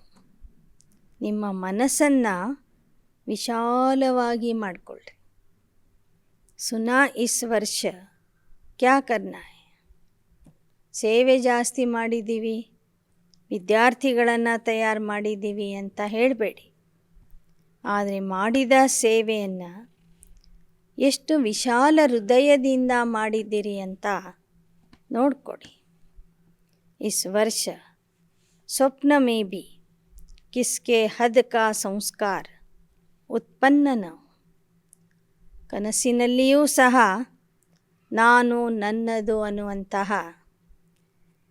ನಿಮ್ಮ ಮನಸ್ಸನ್ನು ವಿಶಾಲವಾಗಿ ಮಾಡಿಕೊಳ್ಳ್ರಿ. ಸುನಾ ಇಸ್ ವರ್ಷ ಕ್ಯಾ ಕರ್ನಾ ಹೈ. ಸೇವೆ ಜಾಸ್ತಿ ಮಾಡಿದ್ದೀವಿ, ವಿದ್ಯಾರ್ಥಿಗಳನ್ನು ತಯಾರು ಮಾಡಿದ್ದೀವಿ ಅಂತ ಹೇಳಬೇಡಿ. ಆದರೆ ಮಾಡಿದ ಸೇವೆಯನ್ನು ಎಷ್ಟು ವಿಶಾಲ ಹೃದಯದಿಂದ ಮಾಡಿದ್ದೀರಿ ಅಂತ ನೋಡ್ಕೊಡಿ. इस वर्ष स्वप्न में भी किसके हद का संस्कार उत्पन्न न हो. ಕನಸಿನಲ್ಲಿಯೂ ಸಹ ನಾನು ನನ್ನದು ಅನ್ನುವಂತಹ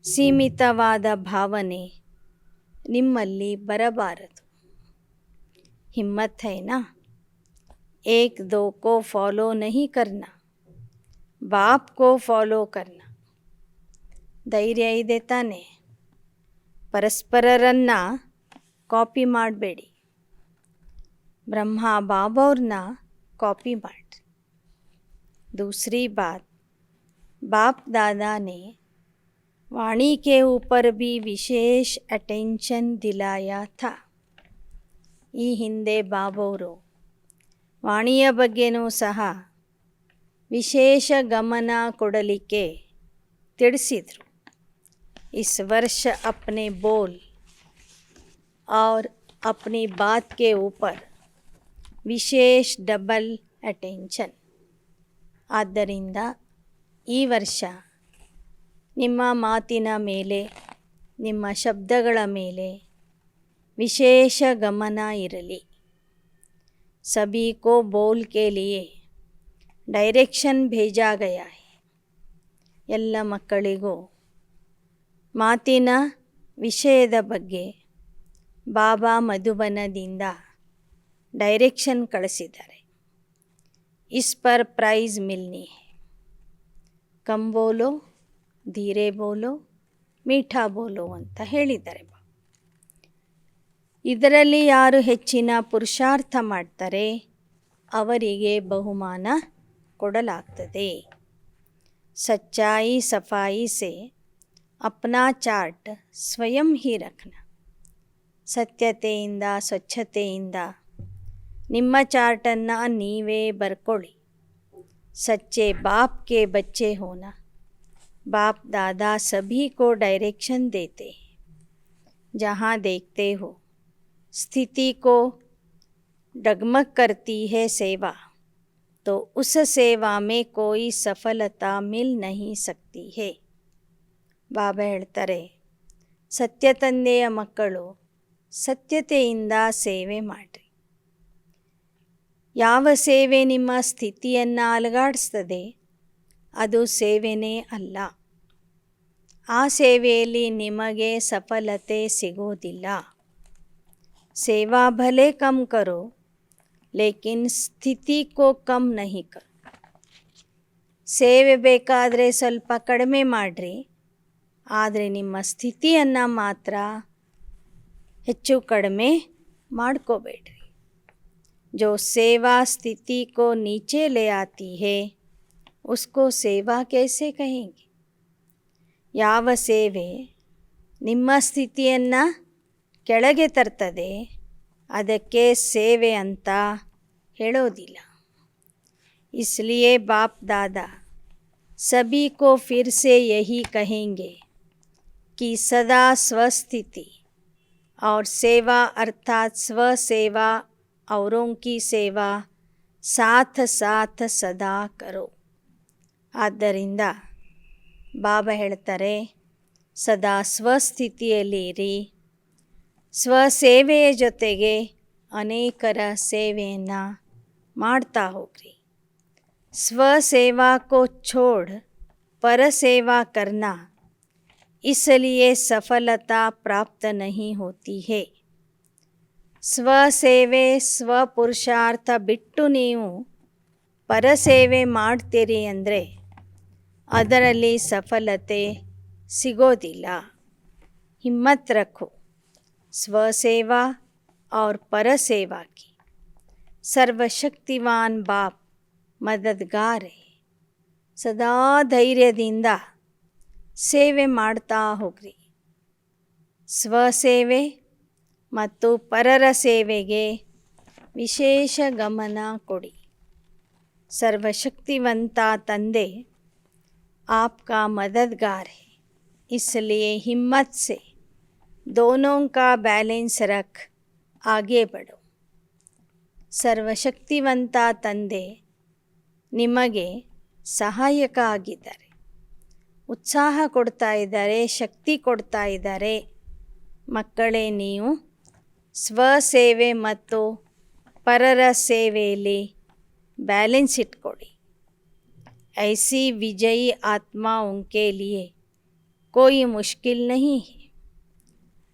ಸೀಮಿತವಾದ ಭಾವನೆ ನಿಮ್ಮಲ್ಲಿ ಬರಬಾರದು. ಹಿಮ್ಮತ್ है ना, एक दो को फॉलो नहीं करना, बाप को फॉलो करना. ಧೈರ್ಯ ಇದೆ ತಾನೆ? ಪರಸ್ಪರರನ್ನು ಕಾಪಿ ಮಾಡಬೇಡಿ, ಬ್ರಹ್ಮ ಬಾಬವ್ರನ್ನ ಕಾಪಿ ಮಾಡಿರಿ. दूसरी बात, बाप दादा ने वाणी के ऊपर भी विशेष अटेंशन दिलाया था. ಈ ಹಿಂದೆ ಬಾಬವರು ವಾಣಿಯ ಬಗ್ಗೆನೂ ಸಹ ವಿಶೇಷ ಗಮನ ಕೊಡಲಿಕ್ಕೆ ತಿಳಿಸಿದರು. इस वर्ष अपने बोल और अपनी बात के ऊपर ವಿಶೇಷ ಡಬಲ್ ಅಟೆನ್ಷನ್. ಆದ್ದರಿಂದ ಈ ವರ್ಷ ನಿಮ್ಮ ಮಾತಿನ ಮೇಲೆ, ನಿಮ್ಮ ಶಬ್ದಗಳ ಮೇಲೆ ವಿಶೇಷ ಗಮನ ಇರಲಿ. सभी को बोल के लिए ಡೈರೆಕ್ಷನ್ भेजा गया है. ಎಲ್ಲ ಮಕ್ಕಳಿಗೂ ಮಾತಿನ ವಿಷಯದ ಬಗ್ಗೆ ಬಾಬಾ ಮಧುಬನದಿಂದ ಡೈರೆಕ್ಷನ್ ಕಳಿಸಿದ್ದಾರೆ. ಇಸ್ ಪರ್ ಪ್ರೈಸ್ ಮಿಲ್ನಿ ಹೈ. ಕಮ್ ಬೋಲೋ, ಧೀರೆ ಬೋಲೋ, ಮೀಠಾ ಬೋಲೋ ಅಂತ ಹೇಳಿದ್ದಾರೆ. ಇದರಲ್ಲಿ ಯಾರು ಹೆಚ್ಚಿನ ಪುರುಷಾರ್ಥ ಮಾಡ್ತಾರೆ ಅವರಿಗೆ ಬಹುಮಾನ ಕೊಡಲಾಗ್ತದೆ. ಸಚ್ಚಾಯಿ ಸಫಾಯಿ ಸೆ ಅಪ್ನಾ ಚಾರ್ಟ್ ಸ್ವಯಂ ಹಿ ರಖ್ನ. ಸತ್ಯತೆಯಿಂದ, ಸ್ವಚ್ಛತೆಯಿಂದ ನಿಮ್ಮ ಚಾರ್ಟನ್ನು ನೀವೇ ಬರ್ಕೊಳ್ಳಿ. ಸಚ್ಚೆ ಬಾಪ್ ಕೆ ಬಚ್ಚೆ ಹೋನ. बाप दादा सभी को डायरेक्शन देते हैं. जहाँ देखते हो स्थिति को डगमग करती है सेवा, तो उस सेवा में कोई सफलता मिल नहीं सकती है. ಬಾಬಾ ಹೇಳ್ತಾರೆ, ಸತ್ಯ ತಂದೆಯ ಮಕ್ಕಳು ಸತ್ಯತೆಯಿಂದ ಸೇವೆ ಮಾಡಿರಿ. ಯಾವ ಸೇವೆ ನಿಮ್ಮ ಸ್ಥಿತಿಯನ್ನು ಅಲುಗಾಡಿಸ್ತದೆ ಅದು ಸೇವೆನೇ ಅಲ್ಲ. ಆ ಸೇವೆಯಲ್ಲಿ ನಿಮಗೆ ಸಫಲತೆ ಸಿಗೋದಿಲ್ಲ. ಸೇವಾ ಭಲೆ ಕಮ್ ಕರೋ, ಲೇಕಿನ್ ಸ್ಥಿತಿ ಕೋ ಕಮ್ ನಹಿ ಕರೋ. ಸೇವೆ ಬೇಕಾದರೆ ಸ್ವಲ್ಪ ಕಡಿಮೆ ಮಾಡಿರಿ, ಆದರೆ ನಿಮ್ಮ ಸ್ಥಿತಿಯನ್ನು ಮಾತ್ರ ಹೆಚ್ಚು ಕಡಿಮೆ ಮಾಡ್ಕೋಬೇಡ್ರಿ. ಜೋ ಸೇವಾ ಸ್ಥಿತಿ ಕೋ ನೀಚೆ ಲೇ ಆತಿ ಹೇ उसको ಸೇವಾ कैसे कहेंगे. ಯಾವ ಸೇವೆ ನಿಮ್ಮ ಸ್ಥಿತಿಯನ್ನು ಕೆಳಗೆ ತರ್ತದೆ ಅದಕ್ಕೆ ಸೇವೆ ಅಂತ ಹೇಳೋದಿಲ್ಲ. इसलिए बाप दादा सभी को फिर से यही कहेंगे कि सदा स्वस्थिति और सेवा अर्थात स्वसेवा औरों की सेवा साथ साथ सदा करो. ಆದ್ದರಿಂದ ಬಾಬಾ ಹೇಳ್ತಾರೆ, ಸದಾ ಸ್ವಸ್ಥಿತಿಯಲ್ಲಿ ಇರಿ, ಸ್ವಸೇವೆಯ ಜೊತೆಗೆ ಅನೇಕರ ಸೇವೆಯನ್ನು ಮಾಡ್ತಾ ಹೋಗ್ರಿ. ಸ್ವಸೇವಾ ಕೋ ಛೋಡ್ पर सेवा करना, इसलिए सफलता प्राप्त नहीं होती है. ಸ್ವಸೇವೆ ಸ್ವಪುರುಷಾರ್ಥ ಬಿಟ್ಟು ನೀವು ಪರಸೇವೆ ಮಾಡ್ತೀರಿ ಅಂದರೆ ಅದರಲ್ಲಿ ಸಫಲತೆ ಸಿಗೋದಿಲ್ಲ. ಹಿಮ್ಮತ್ ರಖೋ, ಸ್ವಸೇವಾ और परसेवा की. ಸರ್ವಶಕ್ತಿವಾನ್ ಬಾಪ್ ಮದದ್ಗಾರ್ ಹೈ. ಸದಾ ಧೈರ್ಯದಿಂದ ಸೇವೆ ಮಾಡ್ತಾ ಹೋಗ್ರಿ. ಸ್ವಸೇವೆ ಮತ್ತು ಪರರ ಸೇವೆಗೆ ವಿಶೇಷ ಗಮನ ಕೊಡಿ. सर्वशक्तिवंता तंदे आपका मददगार है, इसलिए हिम्मत से दोनों का बैलेंस रख आगे बढ़ो. ಸರ್ವಶಕ್ತಿವಂತ ತಂದೆ ನಿಮಗೆ ಸಹಾಯಕ ಆಗಿದ್ದಾರೆ, ಉತ್ಸಾಹ ಕೊಡ್ತಾ ಇದ್ದಾರೆ, ಶಕ್ತಿ ಕೊಡ್ತಾ ಇದ್ದಾರೆ. ಮಕ್ಕಳೇ, ನೀವು ಸ್ವಸೇವೆ ಮತ್ತು ಪರರ ಸೇವೆಯಲ್ಲಿ ಬ್ಯಾಲೆನ್ಸ್ ಇಟ್ಕೊಳ್ಳಿ. ऐसी विजयी आत्माओं के लिए कोई मुश्किल नहीं है,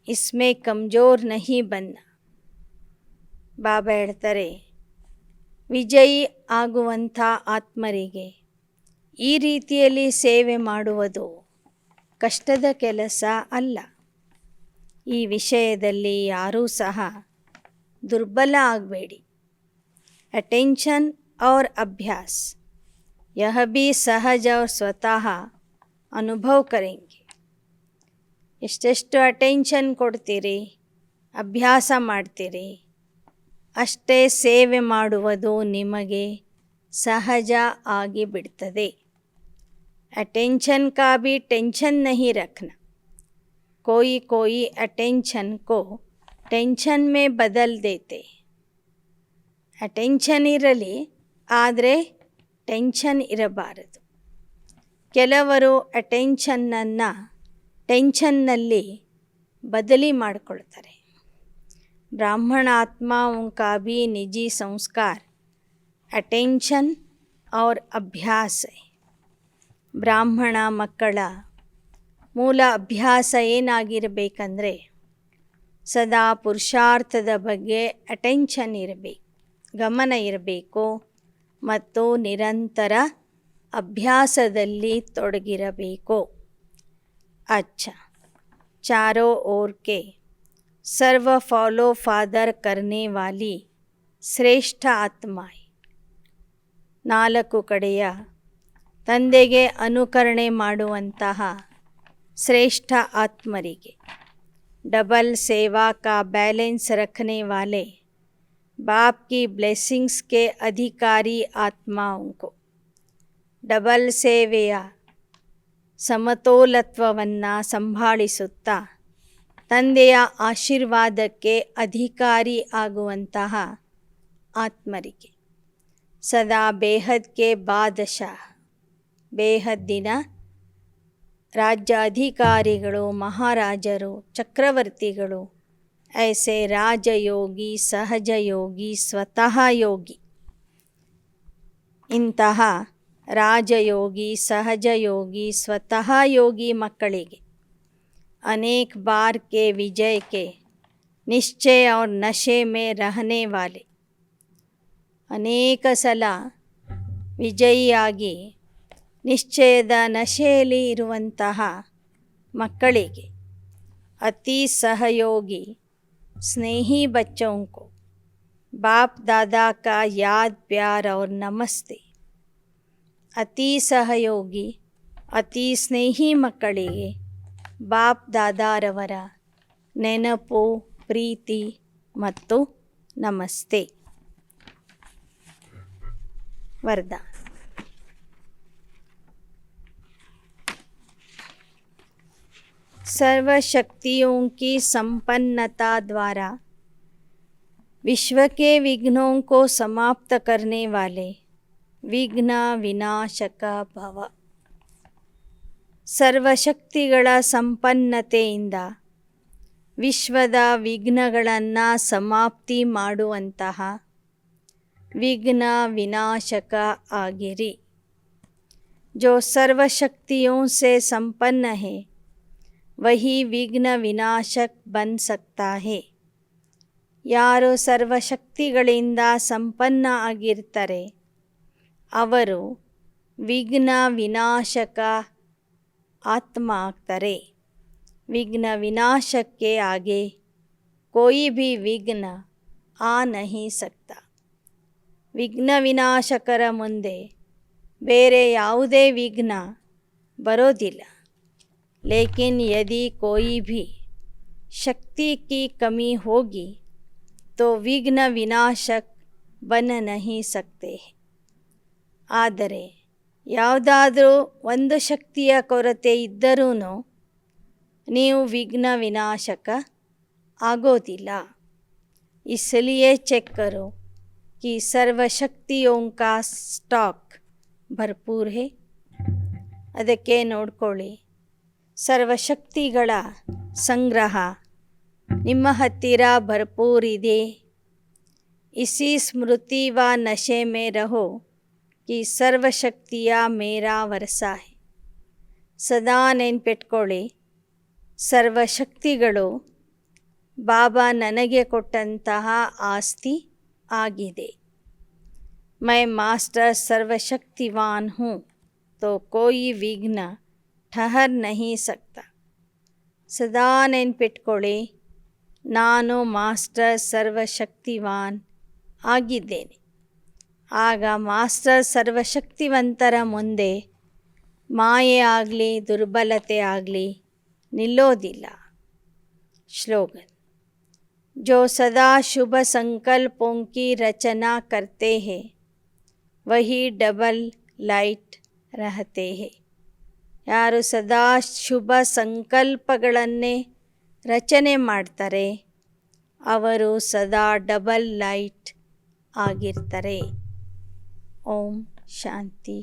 इसमें कमज़ोर नहीं बनना. ಬಾಬಾ ಹೇಳ್ತಾರೆ, ವಿಜಯಿ ಆಗುವಂಥ ಆತ್ಮರಿಗೆ ಈ ರೀತಿಯಲ್ಲಿ ಸೇವೆ ಮಾಡುವುದು ಕಷ್ಟದ ಕೆಲಸ ಅಲ್ಲ. ಈ ವಿಷಯದಲ್ಲಿ ಯಾರೂ ಸಹ ದುರ್ಬಲ ಆಗಬೇಡಿ. ಅಟೆನ್ಷನ್ और अभ्यास यह भी सहज और स्वतः अनुभव करेंगे. ಎಷ್ಟೆಷ್ಟು ಅಟೆನ್ಷನ್ ಕೊಡ್ತೀರಿ, ಅಭ್ಯಾಸ ಮಾಡ್ತೀರಿ, ಅಷ್ಟೇ ಸೇವೆ ಮಾಡುವುದು ನಿಮಗೆ ಸಹಜ ಆಗಿಬಿಡ್ತದೆ. अटेंशन का भी टेंशन नहीं रखना. कोई कोई अटेंशन को टेंशन में बदल देते. ಅಟೆನ್ಷನ್ ಇರಲಿ, ಆದರೆ ಟೆನ್ಷನ್ ಇರಬಾರದು. ಕೆಲವರು ಅಟೆನ್ಷನ್ನನ್ನು ಟೆನ್ಷನ್ನಲ್ಲಿ ಬದಲಿ ಮಾಡಿಕೊಳ್ತಾರೆ. ಬ್ರಾಹ್ಮಣ ಆತ್ಮ ಉನಕಾ ಭಿ ನಿಜಿ ಸಂಸ್ಕಾರ ಅಟೆನ್ಷನ್ और ಅಭ್ಯಾಸ. ಬ್ರಾಹ್ಮಣ ಮಕ್ಕಳ ಮೂಲ ಅಭ್ಯಾಸ ಏನಾಗಿರಬೇಕಂದ್ರೆ ಸದಾ ಪುರುಷಾರ್ಥದ ಬಗ್ಗೆ ಅಟೆನ್ಷನ್ ಇರಬೇಕು, ಗಮನ ಇರಬೇಕು ಮತ್ತು ನಿರಂತರ ಅಭ್ಯಾಸದಲ್ಲಿ ತೊಡಗಿರಬೇಕು. अच्छा, चारों ओर के सर्व फॉलो फादर करने वाली ಶ್ರೇಷ್ಠ ಆತ್ಮಾಯ್. ನಾಲ್ಕು ಕಡೆಯ ತಂದೆಗೆ ಅನುಕರಣೆ ಮಾಡುವಂತಹ ಶ್ರೇಷ್ಠ ಆತ್ಮರಿಗೆ, ಡಬಲ್ ಸೇವಾ ಕಾ ಬ್ಯಾಲೆನ್ಸ್ ರಖನೆ ವಾಲೆ ಬಾಪ್ ಕಿ ಬ್ಲೆಸ್ಸಿಂಗ್ಸ್ ಕೆ ಅಧಿಕಾರಿ ಆತ್ಮಾओं को, ಡಬಲ್ ಸೇವೆಯ ಸಮತೋಲತ್ವವನ್ನು ಸಂಭಾಳಿಸುತ್ತಾ ತಂದೆಯ ಆಶೀರ್ವಾದಕ್ಕೆ ಅಧಿಕಾರಿ ಆಗುವಂತಹ ಆತ್ಮರಿಗೆ, ಸದಾ ಬೇಹದ್ ಕೆ ಬಾದಶಾ, ಬೇಹದ್ದಿನ ರಾಜ್ಯಾಧಿಕಾರಿಗಳು, ಮಹಾರಾಜರು, ಚಕ್ರವರ್ತಿಗಳು, ಐಸೆ ರಾಜಯೋಗಿ, ಸಹಜಯೋಗಿ, ಸ್ವತಃ ಯೋಗಿ. ಇಂತಹ ರಾಜಯೋಗಿ, ಸಹಜಯೋಗಿ, ಸ್ವತಃ ಯೋಗಿ ಮಕ್ಕಳಿಗೆ ಅನೇಕ ಬಾರ್ ಕೆ ವಿಜಯ ಕೆ ನಿಶ್ಚಯ और ನಶೆ ಮೇ ರಹನೆ ವಾಲೆ, ಅನೇಕ ಸಲ ವಿಜಯಿಯಾಗಿ ನಿಶ್ಚಯದ ನಶೆಯಲ್ಲಿ ಇರುವಂತಹ ಮಕ್ಕಳಿಗೆ ಅತಿ ಸಹಯೋಗಿ ಸ್ನೇಹಿ ಬಚ್ಚೋं को बाप दादा का याद प्यार और नमस्ते. ಅತಿ ಸಹಯೋಗಿ, ಅತಿ ಸ್ನೇಹಿ ಮಕ್ಕಳಿಗೆ ಬಾಪ್ ದಾದಾರವರ ನೆನಪು, ಪ್ರೀತಿ ಮತ್ತು ನಮಸ್ತೆ. वरदान. सर्वशक्तियों की संपन्नता द्वारा विश्व के विघ्नों को समाप्त करने वाले ವಿಘ್ನ ವಿನಾಶಕ ಭವ. ಸರ್ವಶಕ್ತಿಗಳ ಸಂಪನ್ನತೆಯಿಂದ ವಿಶ್ವದ ವಿಘ್ನಗಳನ್ನು ಸಮಾಪ್ತಿ ಮಾಡುವಂತಹ ವಿಘ್ನ ವಿನಾಶಕ ಆಗಿರಿ. जो सर्वशक्तियों से संपन्न है वही विघ्न विनाशक बन सकता है. ಯಾರು ಸರ್ವಶಕ್ತಿಗಳಿಂದ ಸಂಪನ್ನ ಆಗಿರ್ತಾರೆ ಅವರು ವಿಘ್ನ ವಿನಾಶಕ ಆತ್ಮ ಆಗ್ತಾರೆ. ವಿಘ್ನ ವಿನಾಶಕ್ಕೆ ಆगे कोई भी विघ्न आ नहीं सकता. ವಿಘ್ನ ವಿನಾಶಕರ ಮುಂದೆ ಬೇರೆ ಯಾವುದೇ ವಿಘ್ನ ಬರೋದಿಲ್ಲ. लेकिन यदि कोई भी शक्ति की कमी होगी तो विघ्न विनाशक बन नहीं सकते. ಆದರೆ ಯಾವುದಾದ್ರೂ ಒಂದು ಶಕ್ತಿಯ ಕೊರತೆ ಇದ್ದರೂ ನೀವು ವಿಘ್ನ ವಿನಾಶಕ ಆಗೋದಿಲ್ಲ. इसलिए चेक करो कि सर्वशक्तियों का स्टॉक भरपूर है. ಅದಕ್ಕೆ ನೋಡ್ಕೊಳ್ಳಿ, ಸರ್ವಶಕ್ತಿಗಳ ಸಂಗ್ರಹ ನಿಮ್ಮ ಹತ್ತಿರ ಭರ್ಪೂರ್ ಇದೆ. इसी स्मृति व नशे में रहो कि ಸರ್ವಶಕ್ತಿಯ ಮೇರಾ ವರಸ है. ಸದಾ ನೆನ್ಪಿಟ್ಕೊಳ್ಳಿ, ಸರ್ವಶಕ್ತಿಗಳು ಬಾಬಾ ನನಗೆ ಕೊಟ್ಟಂತಹ ಆಸ್ತಿ ಆಗಿದೆ. मैं मास्टर सर्वशक्तिवान हूँ तो कोई विघ्न ठहर नहीं सकता. ಸದಾ ನೆನ್ಪಿಟ್ಕೊಳ್ಳಿ, ನಾನು ಮಾಸ್ಟರ್ ಸರ್ವಶಕ್ತಿವಾನ್ ಆಗಿದ್ದೇನೆ. ಆಗ ಮಾಸ್ಟರ್ ಸರ್ವಶಕ್ತಿವಂತರ ಮುಂದೆ ಮಾಯೆ ಆಗಲಿ ದುರ್ಬಲತೆ ಆಗಲಿ ನಿಲ್ಲೋದಿಲ್ಲ. श्लोगन. जो सदा शुभ संकल्पों की रचना करते हैं वही डबल लाइट रहते हैं. ಯಾರು ಸದಾ ಶುಭ ಸಂಕಲ್ಪಗಳನ್ನೇ ರಚನೆ ಮಾಡ್ತಾರೆ ಅವರು ಸದಾ ಡಬಲ್ ಲೈಟ್ ಆಗಿರ್ತಾರೆ. ಓಂ ಶಾಂತಿ.